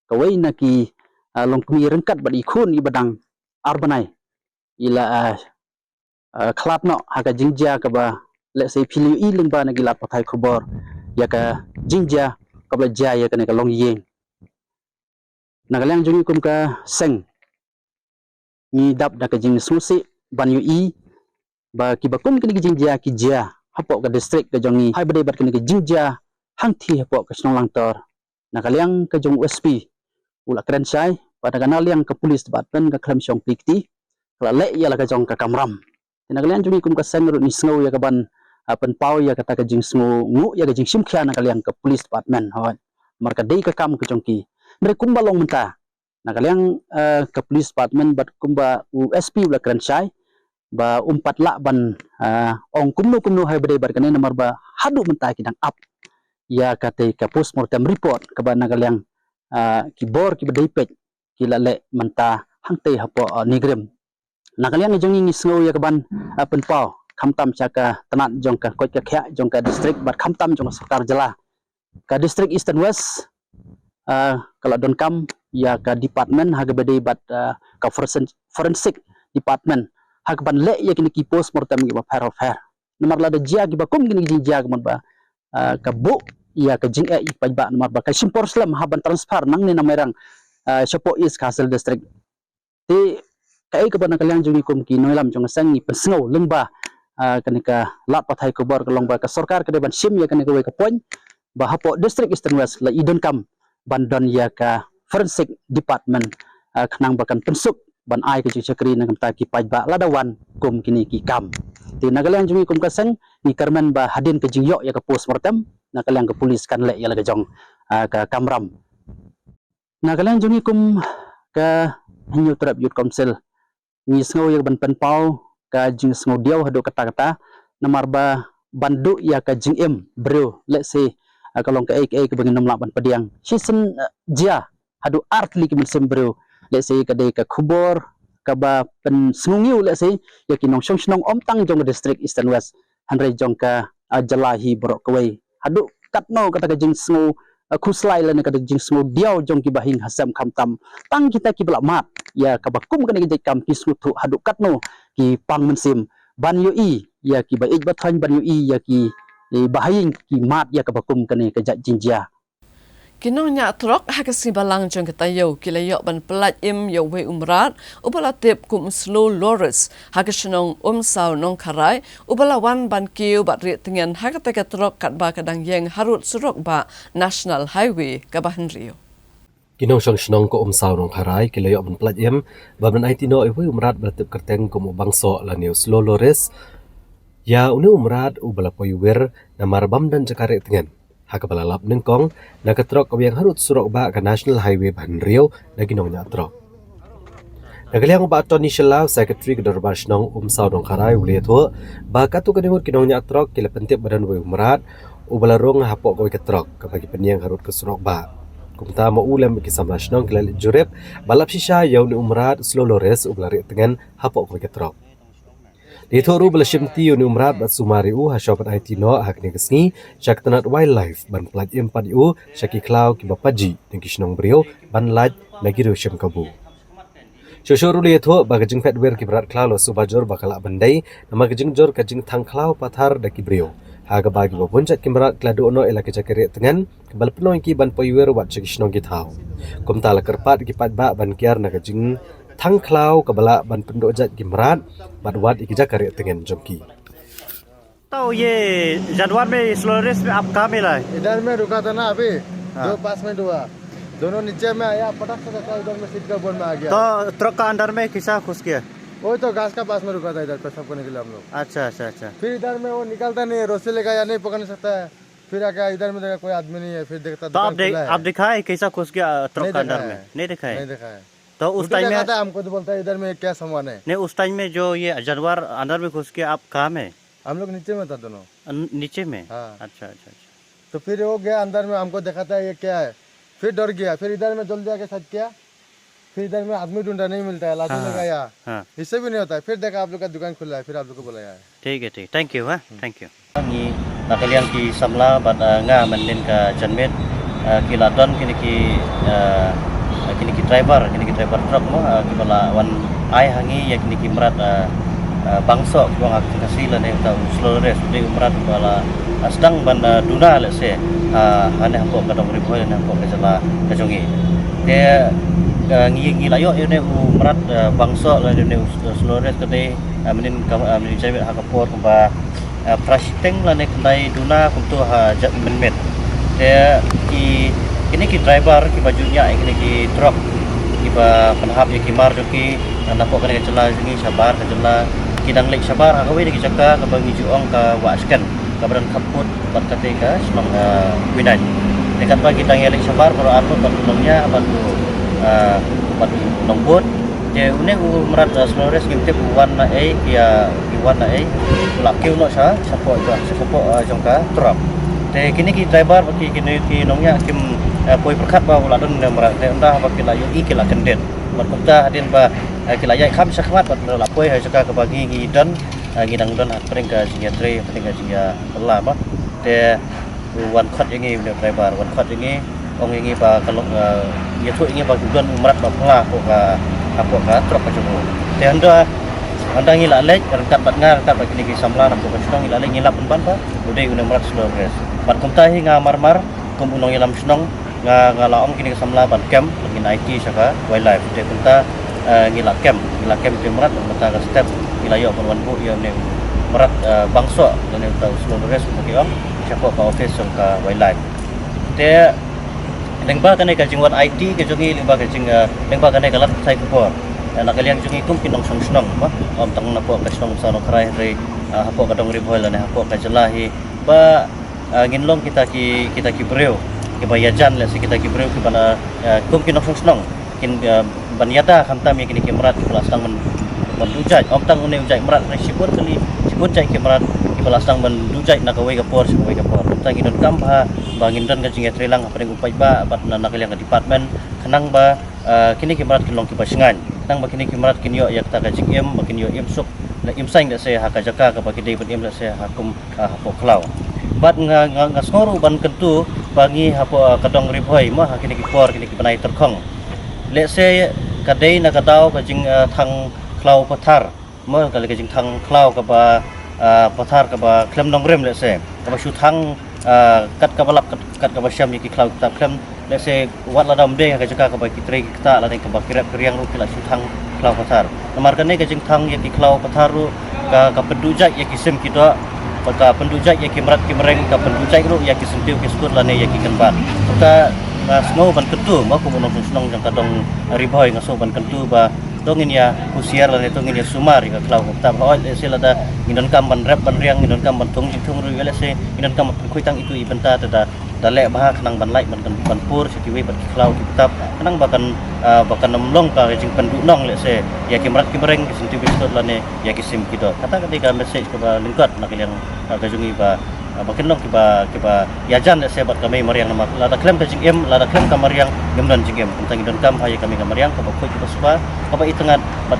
kawai na ki longkmi rengkat bat ikun ibadang arbanai ila khlapno haka jingja kaba let's say PUI lengba na gila patai khobor ya ka jingja kabla ja ya kene ka long yeng nagalang jungi kum ka seng ni dap da kajing susi ban ui ba ki bakum kini kajing ja ki ja hapok ka district ka jongi hai bade bat kini kajing ja hang thi hapok ka snong langtor nakaliang ka jong USP ula kren sai pada kanal yang ke polis bat pen ka kram syong pikti kala le ya la ka jong ka kamram nakaliang jongi kum ka sengru ni snow ya ka ban pen pau ya kata kajing snow ngu ya kajing simkhya nakaliang ka polis department hawan marka dei ka kam ka jongki mere kumbalong menta nakaliang ke police department bat kumba USP ula keren sai ba umpat la ban ong kumno hai bade bar kane nomor ba hadu menta kidang up ya kate ka postmortem report ka ba nakaliang ki bor ki badai pek ki la le menta hangte hapo nigrem Nakalian jong ngi sngo ya kaban penpau khamtam chaka tanat jong ka koi ka khya jong ka district bat khamtam jong Sektar Jela ka district Eastern West kalau donkam ya ka department hagbede bat ka forensic department hagban le ya kini ki post mortem gi ba fair nomor la da jia gi ba kum gini jia gi ba ka bu ya ka jing e pa ba nomor ba ka simpor slam haban transfer nang ni namerang Shopo East Castle district ti kai ka ban kalyang jong kum ki noilam jong sang ni pensngo lengba kanika lat pathai ko bor kalong ba ka sarkar ka ban sim ya kanika we ka poin ba hapo district Eastern West la idon kam bandon ya ka forensic department khnang bakan pensuk ban ai ka chakri nang ta ki paj ba ladawan kum kini ki kam ti nagalang jong kum ka sang ni karman ba hadin ka jingyo ya ka post mortem nagalang ka polis kan le ya la ka jong ka kamram nagalang jong kum ka hinyo terap youth council ni sngo ya ban penpau ka jing sngo diaw hado kata-kata namar ba bandu ya ka jing em bro let's say kalong ka ek bangin namla ban padiang season jia hado art li ki bro let's say ka dei ka khubor ka ba pen snungiu let's say ya ki nong snong omtang jong district Eastern West hanre jong ka jalahi borok kawai hado katno kata ka jing sngo khuslai la ka jing sngo diaw jong ki bahing hasam khamtam tang kita ki bla mat ya kabakum kan ki kam ki sutu hadu katno ki pang mensim ban yo i ya ki ba ik bathan ban yo i ya ki bahaying ki mat ya kabakum kan ka jinjia Kinong nya trok hakasi balang jong katayo kilayo ban pelat im yo we umrat ubala tip kum slow lores hakasnong saw nong kharai ubala wan ban kiu bat ri tengen hakata ka trok kat ba kadang yeng harut surok ba national highway ka bahan rio Kinong shnong ko saw nong kharai kilayo ban pelat im ba ban ai tino we umrat batip kerteng kum bangso la new slow lores ya uni umrat ubala poywer namar bam dan jakare tengen hakabala lap nengkong nakatrok yang harut surok ba ka national highway ban rio naginong nya trok nagaliang ba Tony Shelau secretary ke dorbar snong saw dong kharai ule tho ba ka tu kanimut kinong nya trok kila pentip badan we umrat ubala rong hapok ko trok ka bagi penyang harut ke surok ba kumta mo ulam ki samla snong kila jurep balap shisha yaw ni umrat slow lores ubala ri tengen hapok ko trok Ditoru belashimti uni umrat bat sumariu hasyopat aitino hakni kesni syaktanat wildlife ban pelat empat u syaki klau ki bapaji nengki snong brio ban laj nagiru syam kabu. Shoshuru lietho bagajing petwer ki berat klau lo subajor bakala bandai nama gajing jor kajing thang klau pathar daki brio. Haga bagi babuncat ki berat kladu ono ela kecakere tengan kebal penoi ki ban poywer wat syaki snong ki thau. Kumta la kerpat ki patba ban kiar na gajing thang klau kabala ban pendok jat gimrat badwat ikija kare tengen jomki तो ये जनवर में स्लोरेस में आप कहाँ मिला है? इधर में रुका था ना अभी 2 पास मिनट हुआ दोनों नीचे में आया पटक से इधर में सीट का बोर्ड में आ गया तो ट्रक का अंदर में किसा घुस गया वो तो घास का पास में रुका था इधर पेशाब करने के लिए हम लोग अच्छा अच्छा अच्छा फिर इधर में वो निकलता नहीं है रोसे लेगा या नहीं पकड़ नहीं सकता है फिर आके इधर में देखा कोई आदमी नहीं है फिर देखता तो आप दिखाए कैसा घुस गया ट्रक का अंदर में नहीं दिखाए नहीं दिखाया तो उस टाइम में हमको तो बोलता है इधर में क्या सामान है नहीं उस टाइम में जो ये जानवर अंदर में घुस के आप कहाँ में हम लोग नीचे में था दोनों नीचे में हाँ अच्छा अच्छा अच्छा तो फिर वो गया अंदर में हमको देखा था ये क्या है फिर डर गया फिर इधर में जल्दी आके साथ किया फिर इधर में आदमी ढूंढा नहीं मिलता है लाठी लगाया इससे भी नहीं होता है फिर देखा आप लोग का दुकान खुला है फिर आप लोग को बुलाया है ठीक है ठीक thank you thank you ni nakalian ki samla bat nga manin ka janmet ki ladon kini ki driver truck mo ki bala wan ai hangi ya kini ki merat bangso ko ngak kasih la ne ta slow race di merat bala sedang ban duna le se hane hampo ka dong ribo ne hampo ka jala ka jongi de ngi layo ne merat bangso la ne slow race ka de menin menin jamet ha ka por ba prashiteng la ne kandai duna kuntu ha jak menmet de ki ini ki driver ki bajunya ini ki truck ki ba penhap ki mar jo ki nampak kena kecela sini sabar kecela kidang lek sabar ka we ki jaka ka bagi juong ka waskan ka badan kaput bat ketika senang winan dekat bagi tang lek sabar pro atau batulongnya batu nombot je une merat Flores ki tip warna kia warna lak kiu no sa support jongka truck te kini ki driver bagi kini ki nongnya kim poi perkat ba uladon merat te nda bagi layu iki la kendet mat kumta hadin ba kila yai kham sakmat bat lapoi hai saka ka bagi ngidan ngidang don pring ka jinga tre pring ka jinga la ba te wan khat yangi ne driver wan khat yangi ong yangi ba kalau ya thu yangi ba gudan umrat ba pla ko ka truk ka jomo te anda ngila lek rangkat bat ngar rangkat bat kini samla nak ko snong ngila lek ngilap ban ba ude guna umrat slow res bat kumta hi nga marmar kum unong ilam snong nga laong kini samla ban camp ngin IT saka wildlife te kumta ngila camp te merat mata ka step ngila yo ban bu yo ne merat bangso ne tau slow res ko ki siapa ka office ka wildlife te lengba kan ka jingwan IT ke jongi lengba ka jing lengba kan ka lat sai ko nak kalian jungi kum pinong snong ba om tang na po ka snong sa no krai re hapo ka dong ribol ne hapo ka jelahi ba nginlong kita ki breu ke bayajan le kita ki breu ke bana kum pinong snong kin banyada khamta mi kini kemerat kelas tang mendujaj om tang une ujaj merat re sibun jai kemerat kelas tang mendujaj nak we ka por tang idon kamha bangin dan ka jinga trelang apa ngum pai ba bat na kalian ka department kanang ba kini kemerat kilong ki pasingan nang bakini kimarat kinyo yak ta kajik em bakinyo em sok la im saing da se ha kajaka ka bakidei ban em da se hakum hapo klau bat nga sngoru ban kentu bangi hapo kadong ribhoi ma kini kipor kini kibanai terkhong le se kadei na kadau kajing thang klau pathar ma kali kajing thang klau ka ba pathar ka ba klem nong rem le se ka ba shu thang kat ka balap kat ka ba syam ki klau ta klem let's say wat la dam de ka jaka ka ba kitre kita la ka ba kirap kriang ru kila sutang klau pathar namar kane ka jing thang ya ki klau pathar ru ka pendujak ya kisim kita ka pendujak ya ki merat ki mereng ka pendujak ru ya ki sentiu ki stur la ne ya ki kanbat ka snow ban ketu ma ko monong snong jang kadong riboy ngaso ban ketu ba tongin ya usiar la ne tongin ya sumar ka klau ta ba let's say la da nginon kam ban rap ban riang nginon kam ban thong jing thong ru let's say nginon kam kuitang itu ibenta ta dalek bah kenang ban like ban pur setiwe ban klau kitab kenang bahkan nemlong ka jing pendunong le se ya kimrat kimreng senti bisot lane ya kisim kido kata ketika message ke lingkot nak yang ka jungi ba bakin long kiba yajan le se bat kami mariang nama lada klem ka jing em lada klem ka mariang gemdan jing em tentang idon kam haya kami ka mariang ka bakoi kita suba ka itengat bat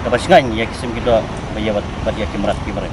ka singan ya kisim kido ya bat ya kimrat kimreng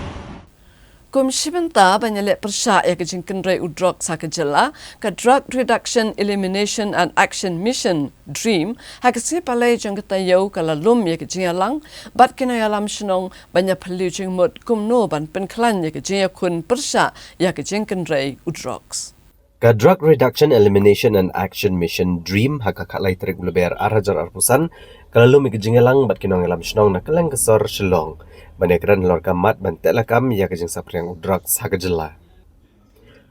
kum shibenta banyale persya ya ke jingkenre udrok sakajela ka Drug Reduction Elimination and Action Mission DREAM hakasi palai jangkatayo kala lum ya ke jingalang bat kinayalam shnong banya phali jingmut kum no ban penklan ya ke jingakun persya ya ke jingkenre udroks ka Drug Reduction Elimination and Action Mission DREAM hakakalai trek uleber arhajar arpusan kala lum ya ke jingalang bat kinayalam shnong nakalang kesor Shillong banekran lor kamat bantelakam ya kejing sapriang udrak sakajela.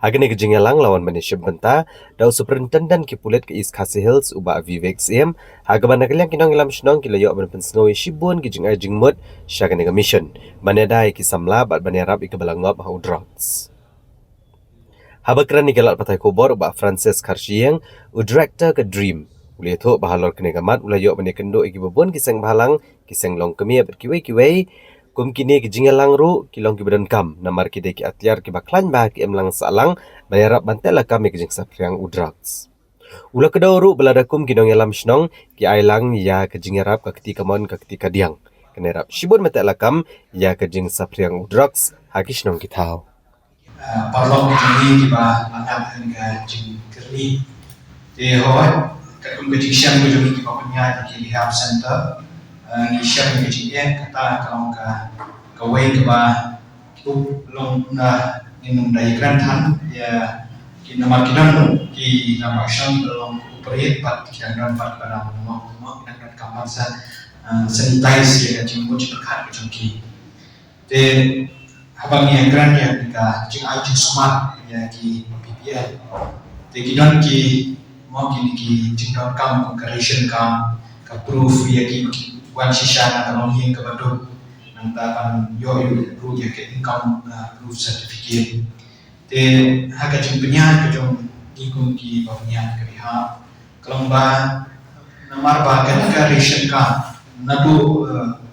Agane kejing elang lawan manisya benta dau superintendent ki pulet ke East Khasi Hills uba Vivek CM haga banakaliang kinong ilam shnong kilayo ban pensnoi shibun kejing ajing mut syagane ke mission banedai ki samla bat banerap ikabalangop ha udraks. Habakran ni galat patai kobor uba Francis Karshieng udrakta ke DREAM uli tho bahalor kene gamat ulayo banekendo ikibabon kiseng bahalang kiseng long kemia berkiwei kum kini ki jingalang ru kilong ki badan kam namar ki deki atiar ki baklan ba ki emlang salang bayarap bantela kami ki jing sapriang udraks ula kedau ru belada kum kinong yalam shnong ki ailang ya ke jingarap ka ketika mon ka ketika diang kenerap shibun matela kam ya ke jing sapriang udraks haki shnong ki thau parlong ni ki ba anak ka jing kerni te hoy ka kum ki jing ko jing ki ba punya ki rehab center ni siap ni jing kata kalau ka wei ke ba tu long na inum dai gran than ya ki nama kidan ki nama sham long operate pat kidan ran pat kana mo kidan kamar sa sanitize ya jing mo jing khat jing ki te habang ya gran ya ka jing IT smart ya ki PPL te kidan ki mo ki jing kam comparison kam ka proof ya ki wan shisha na kalong yin ka badut nang tapan yo ru ya ke income proof certificate te haka jing penyan ka jong ikun ki penyan ka riha kalong ba namar ba kan ka ration ka nadu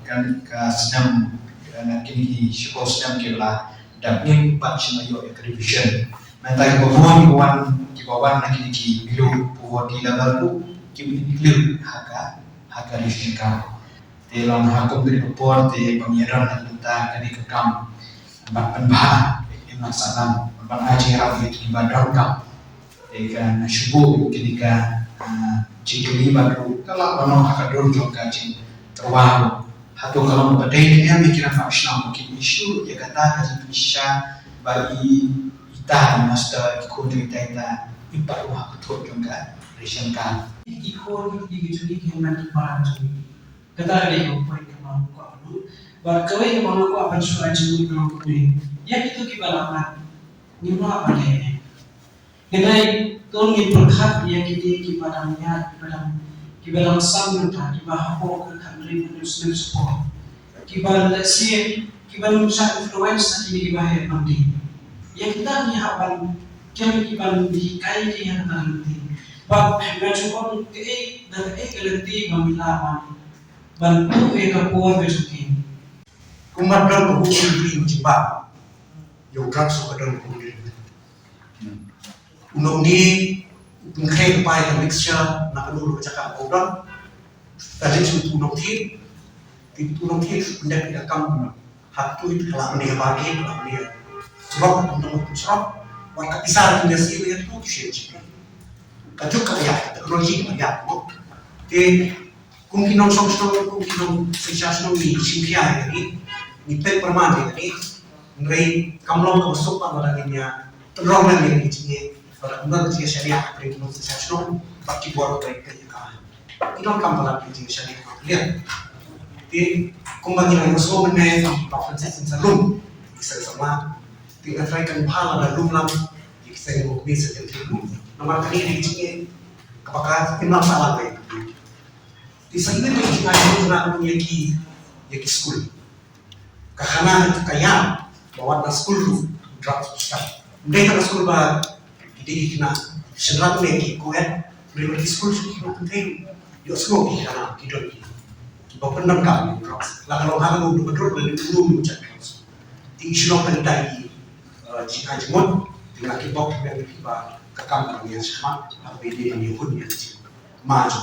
kan ka snam na kini shiko snam ke la da nim pat chima yo ya revision mentai ko wan ki bawan na kini ki bilu po di level ku ki bilu haka haka dishika te long haka beri popor te pemiran kita kani kekam bak penbahan emak salam bak aji rawi ki badon kam te kan syubu ketika cikeli baru kalau ono haka don juga cing terwalu hatu kalau badai dia mikiran Pak Islam mungkin isu ya kata kasi bisa bagi ita master ikut kita ipa wah betul juga resyankan ikut gitu gimana para juri kata ada yang poin kemana kau dulu bahwa yang mau kau apa suara juri kalau kau ya itu gimana gimana apa deh kita tolong berkat ya kita kibalang sambutan kibalang apa kandri menulis support kibalang lesi kibalang sa influence ini kibalang mandi ya kita ni haban kami kibalang di kai yang nanti bab macam ke dan kelenti mamilaman bantu kapur besukin kumadang kuhuli jiba yogak sokadang kuhuli unong ni pengkai kepai dan mixture nak dulu bercakap orang tadi itu unong ti benda tidak kamu hatu itu kalau dia bagi kalau dia sebab unong sebab warga pisah punya sih itu sih kajuk kaya teknologi kaya te kung song sensasyon ni simpiya ni pet permane ni ngai kamlong ko sok pa mala niya tulong na ni ni para unang dia syariah pre kung sensasyon pati boro kay ka ilang kampala ni syariah lihat te kung bagay na so na pa francis sa room isa sama tinggal try kan pala na room lang isa mo bisa din nomor kali ni apakah imam salah baik di sana ni kita nak yaki school kahana itu kaya bawa na school tu drop stuff mereka na school ba di kena senang ni kuat mereka school tu kita penting yo school kita tidur bawa penam kami drop lah kalau hal itu betul belum cakap isu apa tadi jika jemut tinggal kibok yang kita kekam kami yang sama APD yang Yahudi yang maju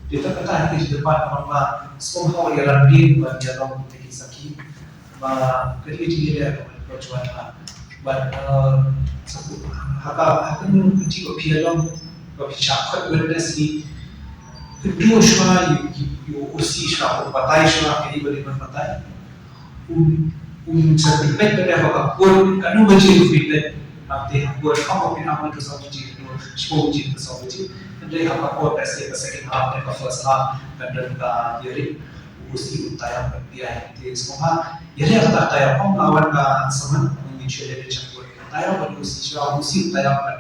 kita kata di depan orang somehow ya rapi bagi orang yang sakit ketika dia berjuang but haka ketika pialong berbicara berdasari kedua shua you usi shua patai shua kini boleh berpatai sertifikat dari haka pun kanu baju fit nanti buat apa pun apa itu sama je sepuluh je sama je jadi apa kau pasti second half dan first half dan kita jadi usi utaya dia di semua jadi kita utaya pun lawan ke sama mencuri dari campur utaya pada usi utaya kan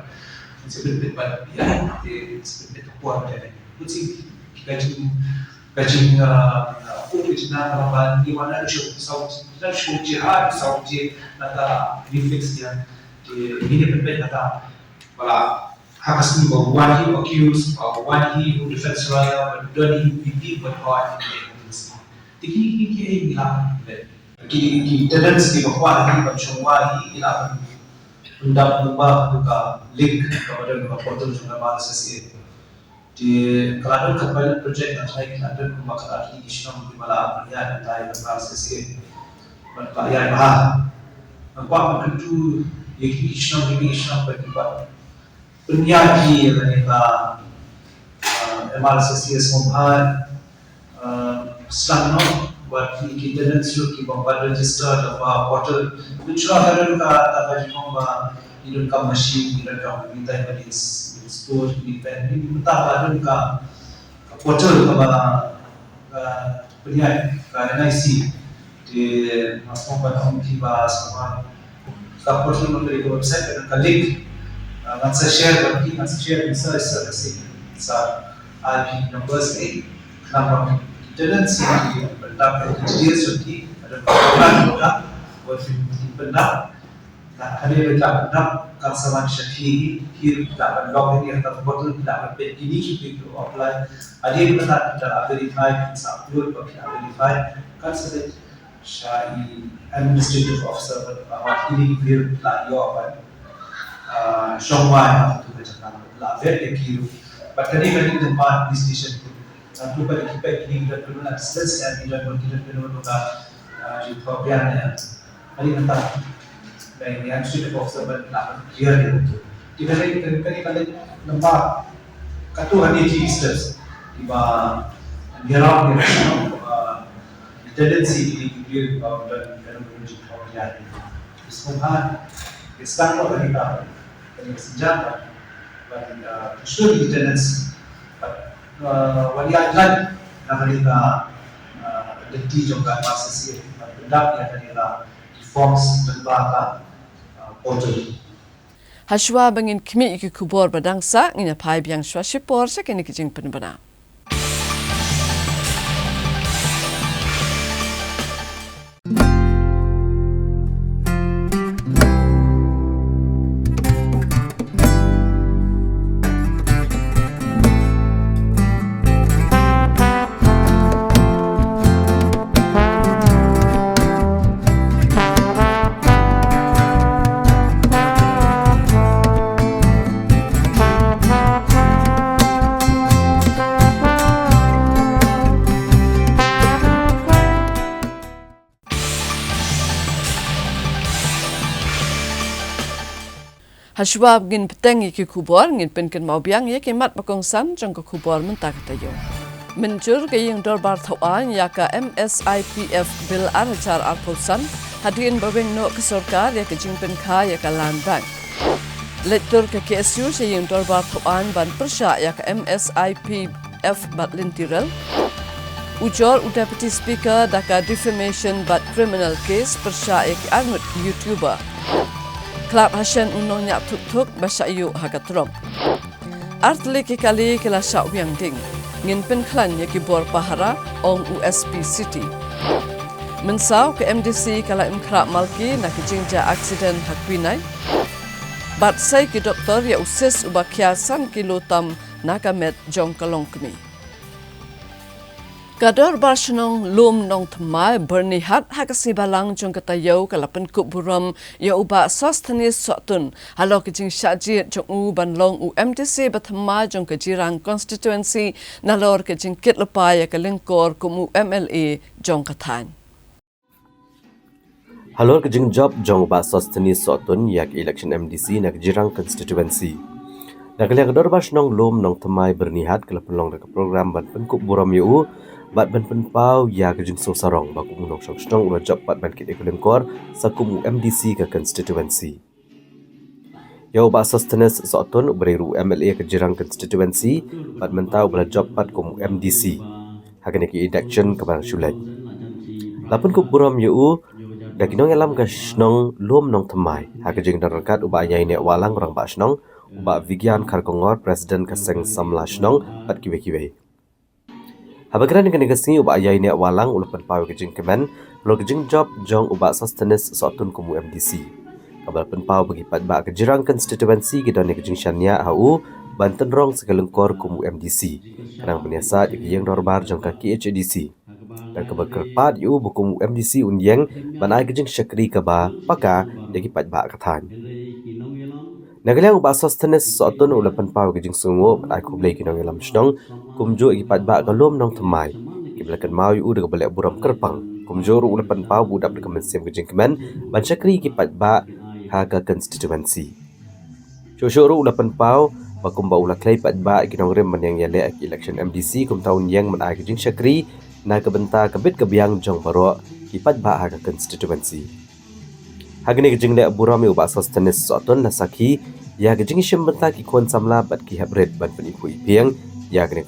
sebelum pada dia di sebelum kuat jadi usi gaji original kalau di mana ada show jihad saudi nata reflex dia ini berbeda kata wala hakas ni wani accused wani who defense lawyer doni BP but wani tiki ki ila ki tendency ko wani but wani ila undang ubah buka link kepada portal jurnal SSA di kalau kapal project atau ada maka ada di Islam di malam ya ada SSA berkaya apa itu yaki Islam berkibar penyaji mereka MRCCS membahas selama buat kita dan suki membuat register atau portal mencuba kerana tak jumpa hidup kam machine hidup kam kita yang store di pen ini mentah ada portal kepada penyaji kerana isi di masuk pada kibar sama portal memberi website dan link nggak share bagi nggak share bisa IP numbers ini nama tendency benda dia suki ada program juga buat benda nah ada benda kan sama syakhi kiri tidak log ini atau portal tidak berpet ini kita apply ada benda tidak verify bisa upload bagi verify kan sudah syai administrative officer awak ini biar lah yo apa Shongwai atau macam lah ver kiri but tadi bagi tempat decision lupa kita ini kita perlu nak stress ya kita perlu juga juga biar ya hari nanti dan yang sudah observe nak dia itu kita ni kalau nampak katu hari ini stress tiba dia orang dia tendency di dia dan juga biar semoga sekarang kita senjata dan sudah di tendency walian na kanila dati juga masih pendak ya kanila reforms berbaka portal Hashwa bangin kimi iki kubor badangsa ngina pai biang shwa shipor sa kini kijing penbana. Hashwa ngin peteng iki kubor ngin penken mau biang ye kemat bakongsan jong ko kubor mentah katayo. Mencur ke yang dorbar thawan ya ka MSIPF bil archar arpulsan hadin baweng no ke sarkar ya ke jingpen kha ya ka land bank. Letter ke KSU se yang dorbar thawan ban persya ya ka MSIPF bat lintiral. Ujor Deputy Speaker daka defamation but criminal case persya ya ki armut YouTuber. Klub Hasyan unong nyak tuk-tuk basa yu hagatrom. Artli kali kila syak wiang ding. Ngin pen klan ya kibor pahara ong USP City. Mensau ke MDC kala imkrak malki na kijingja aksiden hakwinai. Bat say ki doktor ya usis ubakiasan kilotam nakamet jong kalong kemi. Kadar barsenong lum nong tmai bernihat hakasi balang jong katayo kalapan kup buram ya uba sostenis sotun halo kijing syaji jong u banlong u MTC batma jong kejirang constituency nalor kijing kit lepa ya kalingkor kumu MLA jong katan. Halor kijing job jong uba sostenis sotun yak election MDC na kejirang constituency. Nakaliang kadar barsenong lum nong tmai bernihat kalapan long dek program ban penkup buram yu bat ban penpau ya kejing so sarong baku munong syong ula job bat ban kit ekulengkor sakum MDC ke constituency. Ya uba sustenance sotun bereru MLA kejirang constituency bat mentau bela job bat kum MDC. Hagan ki election kebarang syulai. Lapun kup buram yu dakinong elam ke snong lum nong temai. Hakejing darakat uba ayai nek walang orang ba snong uba Vigian Karkongor presiden keseng samla snong bat kiwe-kiwe. Habagran dengan negasi uba ayai nek walang ulapan pawe kejing kemen lo kejing job jong uba sustenance sotun kumu MDC. Kabal penpau bagi patba kejirang constituency kita nek kejing syania hau banten rong sekelengkor kumu MDC. Kanang peniasa yang dorbar jong kaki HDC. Dan kabal kerpat yu buku MDC unyeng banai kejing syakri kaba paka yagi patba katan. Nagaliang uba sustenance sotun ulapan pawe kejing sungu banai kublai kinong elam snong kumjo ipat ba kalom nong temai kiblakan mau yu de balek buram kerpang kumjo ru ulapan pau budap de kemensiam kejing kemen ban syakri kipat ba haga constituency shosho ru ulapan pau bakum ba ula klai pat ba kinong rem yang yale election MDC kum tahun yang man ai kejing syakri na kebenta kebit kebiang jong baro kipat ba haga constituency hagni kejing le buram yu ba sustenance sotun na sakhi ya kejing syem benta ki kon samla bat ki habret ban peniku ipiang ya kene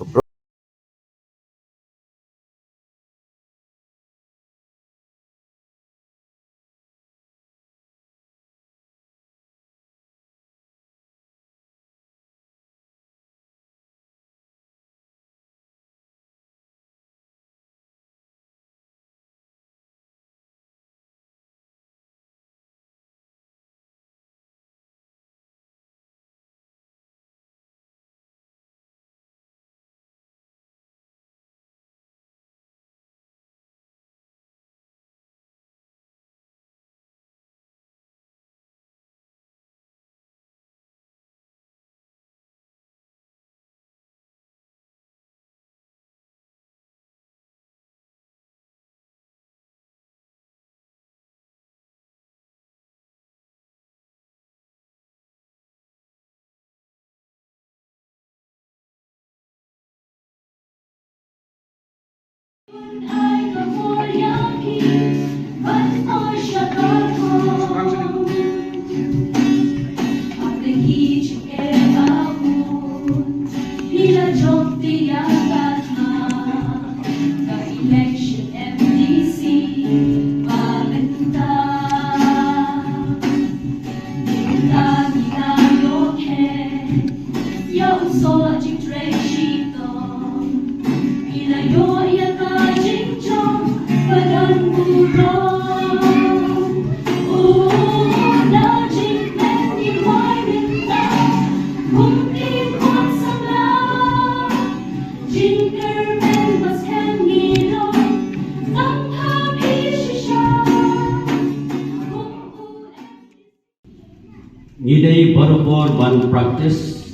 ngidai barapor ban practice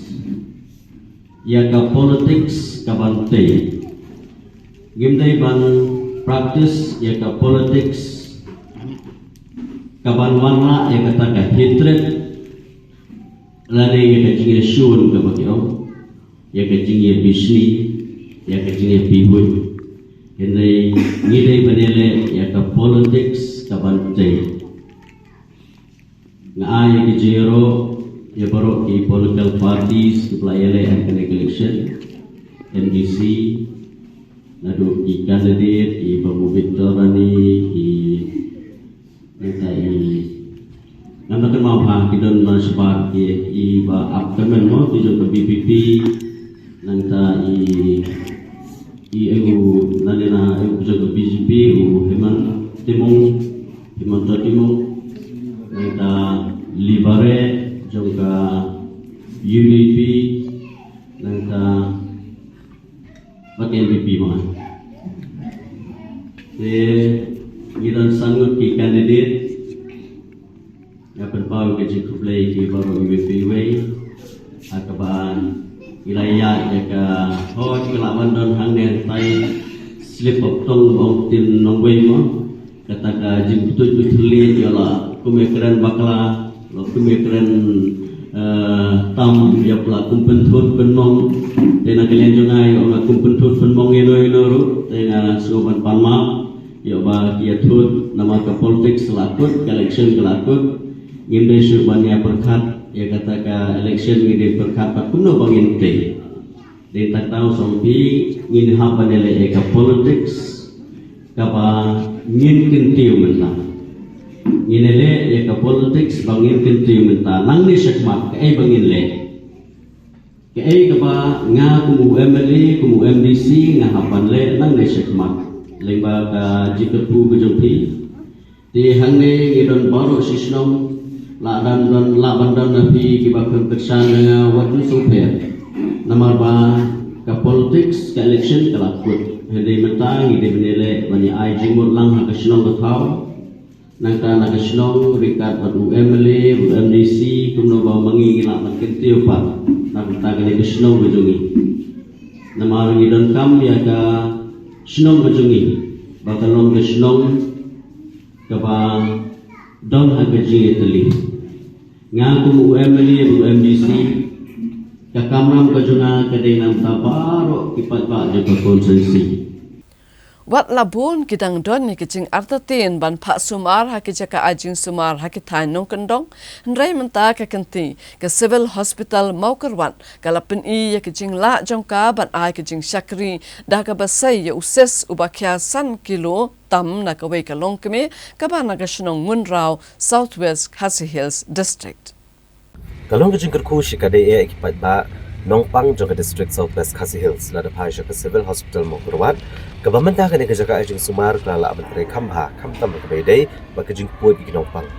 ya ka politics ka bante ngidai ban practice ya ka politics ka ban warna ya kata ka hatred lari ya ka jinge shun ka bakyo ya ka jinge bisni ya ka jinge bihun ngidai banele ya ka politics ka bante nga ay kijero ya baro ki political parties to play election NDC nado ki candidate ki Babu Victor ni ki nanda kan mau ha ki don sebab ki ba upcoming mo ki jo BPP nanta eu nanena eu jo BJP u Heman Timong nanta Libare juga UDP nanta pakai MPP mana? Kita sanggup ki kandidat yang berpau ke Cikuplay ki baru UPP akaban wilayah jaga hot kelawan don hangner tai slip of tongue of tin nongway mo katakan jemput betulit ialah kumekeren bakla kumekeren tam ya pula kumpentut penmong tena kalian jungai ona kumpentut penmong ino tena soban panma ya ba kia tut nama ke politik selakut election kelakut nginde subania berkat ya katakan election nginde berkat pakuno bangin te de tak tahu sompi ngin hapan ele ke politik kapa ngin kentiu mentah nginele ya ke politics bangin kentiu mentah nang ni sekmat ke bangin le ke ke ba nga kumu MLA kumu MDC nga hapan le nang ni sekmat lengba ka jikepu kejumpi di hangne ngidon baru sisnom la dan bandan nabi ki bakal kersan nga watu super namar ba ke politics ke election kelakut hede mentang ide benele bani ai jingmut lang ha kasnom betau nangka nakasnong rikat batu MLA bu MDC kumno ba mangi ngila makin tiu pa nangka kali kasnong bujungi namar ngidon kam ya ka snong bujungi bakalong kasnong ka ba don ha kaji teli ngaku bu MLA bu MDC ka kamram kajuna kadai nam tabaro kipat ba jaga konsensi Wat labun kidang don ni kicing artatin ban pak sumar haki jaka ajing sumar haki tanong kendong nrai menta ka kenti ke civil hospital Maukerwan kalapin I ya kicing la jongka ban ai kicing syakri dah ka basai ya uses ubakya san kilo tam na ka wei ka long keme ka ban na ka shnong Munrao Southwest Khasi Hills District kalong kicing kerku shikade e ekipat ba Nongpang jangka district Southwest Khasi Hills lada paisha ke civil hospital Maukerwan government akan jaka ajing sumar kelala menteri kamha kamtam ke bedai bakajing puat di Nongpang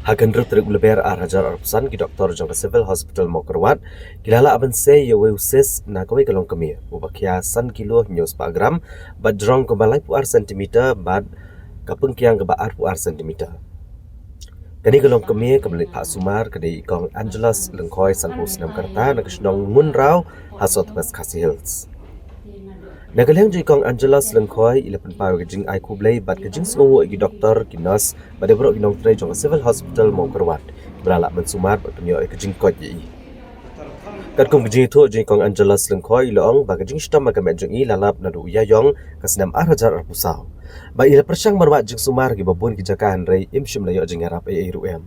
hakan rutrik leber arajar arpusan ki doktor jangka civil hospital Maukerwan kilala aban se yawe uses na kawai kalong kemia ubakia san kilo nyos pa gram bad drong ke balai puar sentimeter bad kapengkiang ke baar puar sentimeter kani kalong kemia kembali Pak Sumar kadi ikong Angelos Lengkoi Sanpo Senam Karta nakasnong Munrao Hasot West Khasi Hills. Nagaleng ju ikong Angelos Lengkoi ilapan payo kajing ay kublay bat kajing sungu igi doktor ki nurse bade bro ginong tray jong civil hospital Maukerwan berala man Sumar bat penyo ay kajing kot yi. Kat kong kajing itu ju ikong Angelos Lengkoi loong ba kajing shtam magamet jong I lalap nadu uyayong kasenam arajar arpusaw. Ba ila persyang marwa jing Sumar ki babun ki jakahan rei imshim layo jing harap ay ruem.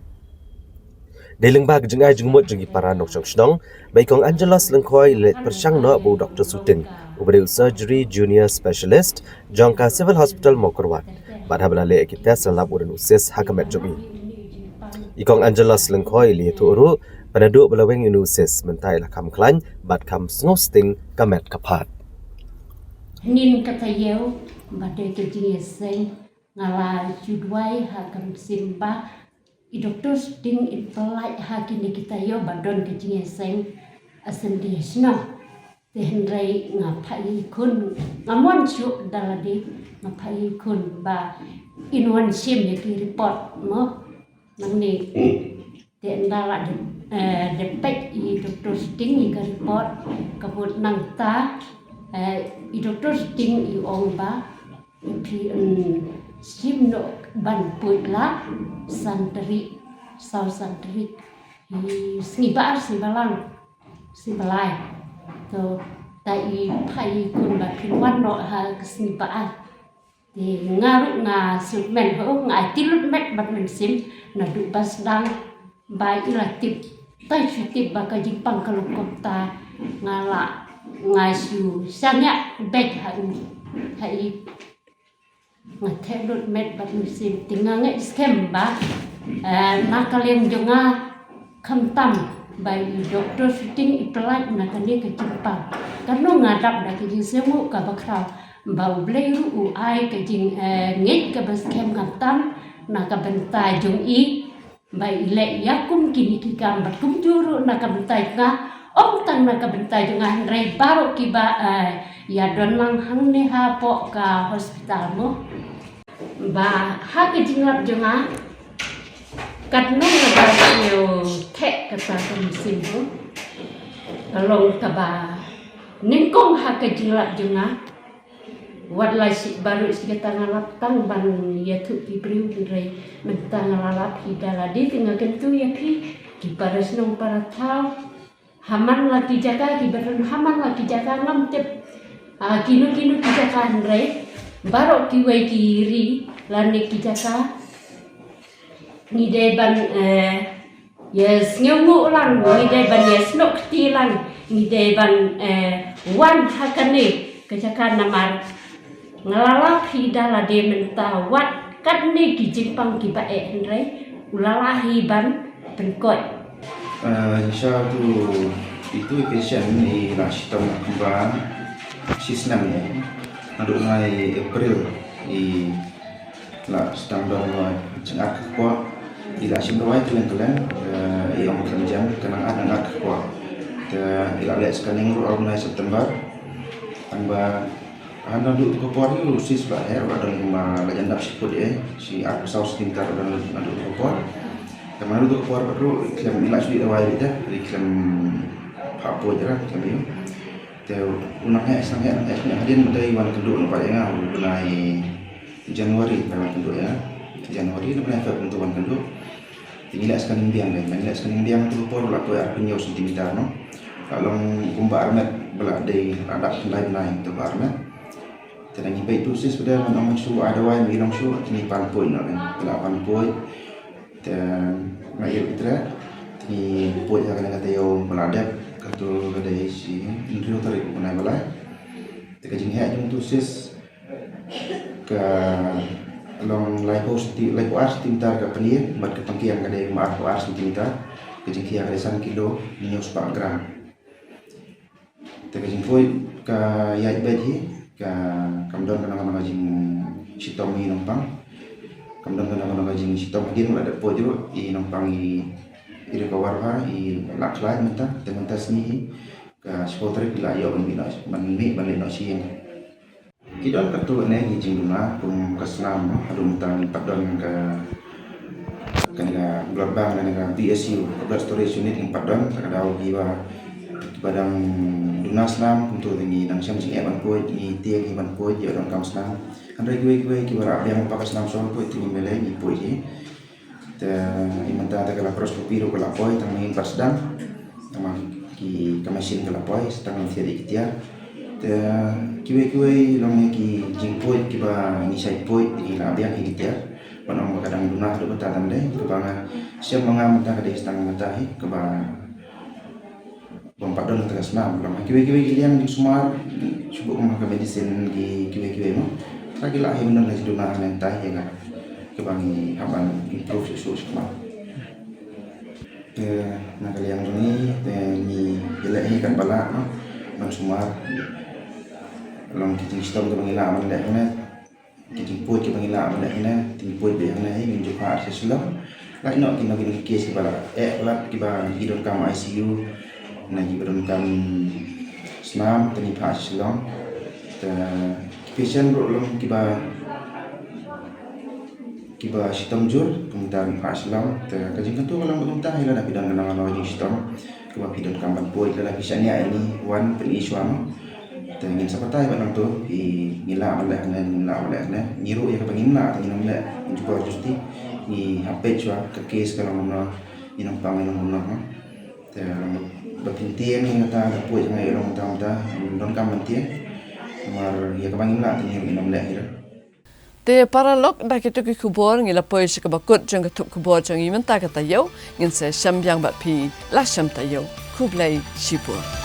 Deling ba jing ay jing mut jing para nok chong shnong ba ikong Angelos Lengkoi let persyang no bu Dr. Suting ubare surgery junior specialist jongka civil hospital Maukerwan ba habla le kita salap udan uses hakamet jong ikong Angelos Lengkoi li turu panadu belaweng unuses mentai la kam klan bat kam snosting kamet kapat nin kata yeu bade ke jingeseng ngala judwai hakam simba I doktor sting itolai hakini kita yo badon ke jingeseng asendi sno tehenrai ngapai kun ngamon chu daladi ngapai kun ba inwan sim ya ki report mo nangni Te ndala de pek I Dr. Sting I ka report kabut nang ta I Dr. Sting I ong ba pi sim no ban put la santri sau santri I sibalang sibalai to tai pai kun ba pin wan no ha sibaan thì ngaru nga sutmen ho nga tilut met bat men sim na du bas dang bai ila tip tai chu tip ba ka jing pang kalau kota ngala ngai su sanya bet ha hai nga telut met bat men sim tinga nge scam ba na kalian jonga kamtam bai doktor shooting iplat na kani ka jimpang karno ngadap da ki semu ka bakrau bau bleru u ai ka jing ngit ka bas kem kamtam na ka bentai jong I bai le yakum kini ki kam bat kum juru na ka bentai nga om tang na ka bentai jong rei baro ki ba ya don mang hang ne ha po ka hospital mo ba ha ka jinglap jonga kat nung na ba yo tek kata komisin ho long ka ba ningkong ha ka jinglap jonga wat lai si baru si kata ngalap tang ban ya tu pi priu rei mentang ngalap hidala di tinga kentu ya pi ki paras nong para tau haman laki jaga ki badan haman laki jaga ngam tep kinu ki jaga rei baru ki wei kiri lani ki jaga ni de ban yes nyomu lang ni de ban yes nok ti lang ni de ban wan hakane kejakan namar ngalalap hidala de menta wat kat ni ki jimpang ki ba henre ulala hiban penkot insya tu itu patient ni lah sistem kembang sistem ya aduk ngai April I lah sedang dong cengak kuat ila simrawai tu yang kalian yang kerjaan kenangan anak kuat ila lihat scanning ru awal September tambah anda duduk ke kuat itu sis lah ada lima legenda siput si aku saus tingkar dan duduk ke kuat kemana duduk ke kuat baru klaim ila sudah awal itu klaim apa je lah klaim itu teu unangnya sangat hadian dari wan kedua nampak ya mulai Januari tahun kedua ya Januari namanya untuk wan kedua tinggal scaning biang tinggal scaning biang tu por la ko arpenyo sentimeter no kalau kumba armet belak day ada lain tu armet terangi baik tu sis pada menang su ada wai minang su ni panpoi no kan 8 poi dan mai itra ni poi akan kata yo meladap katu kada si indrio tarik menai balai tekajing ha jung tu sis ke long lipo ars tintar ke penir mat ke pangkiang kada maaf ars tintar kejing kia kada 1 kilo minus 4 gram tekajing poi ke yai bedi ke kamdon kana kana jing sitom I nompang kamdon kana jing sitom dia ada poi jero I nompang I recover I laklai menta tementas ni ke spotre bila yo menmi balik no siang kita ketua ni jing duna kum kesenam adum tang padon ke kana global dengan BSU Blood Storage Unit yang padon takadau giwa badang dunas nam untuk tinggi nang siam sing eban ko di tiang iban ko je orang kam senam andai gue kiwara yang pakas nam sol ko tinggi mele ni po je te imanta ta kala prospopi ro kala poi tang main pasdam tama ki kamasin kala poi setang tiari kitia te kiwe long ki jingpoi ki ba ni sai poi di la biang kitia panong kadang dunah do batan deh ke banga siap mangam ta kada setang matahi ke ba Bampadon terus nam, lama kiwe yang di Sumar, cuba ke medicine di kiwe mo. Lagi lah yang benar lagi donor mentah ya kan, kebangi aban improve susu semua. Nah kali yang ini, ni jelek ini kan balak no, non Sumar. Long kita sistem kebangi lah aman dah mana, kita pun kebangi lah aman dah mana, tinggi be mana ini menjual akses sulam. Lagi nak kita gini kes balak, balak kita hidup kam ICU. Nanti berumkan senam tani pas silong te patient belum kiba kiba sitam jur kemudian aslam te kajing kentu kalau kemudian ila dah bidang kenangan awal sitam kiba bidang kambat boy ila bisanya ini wan pen isuam te ingin sapatai banang tu i ngila oleh ngiru ya kepengina ingin oleh juga justi i hape chua ke kes kalau mana inang panginang mana te berpintian ni kata ada puai jangan orang muda don kamantia mar ya kepengina ingin oleh Te paralog da kitu ki kubor ngila poi se kabakut jang katup kubor jang imen ta kata yo ngin se syam yang bat pi la syam ta yo kublai shibur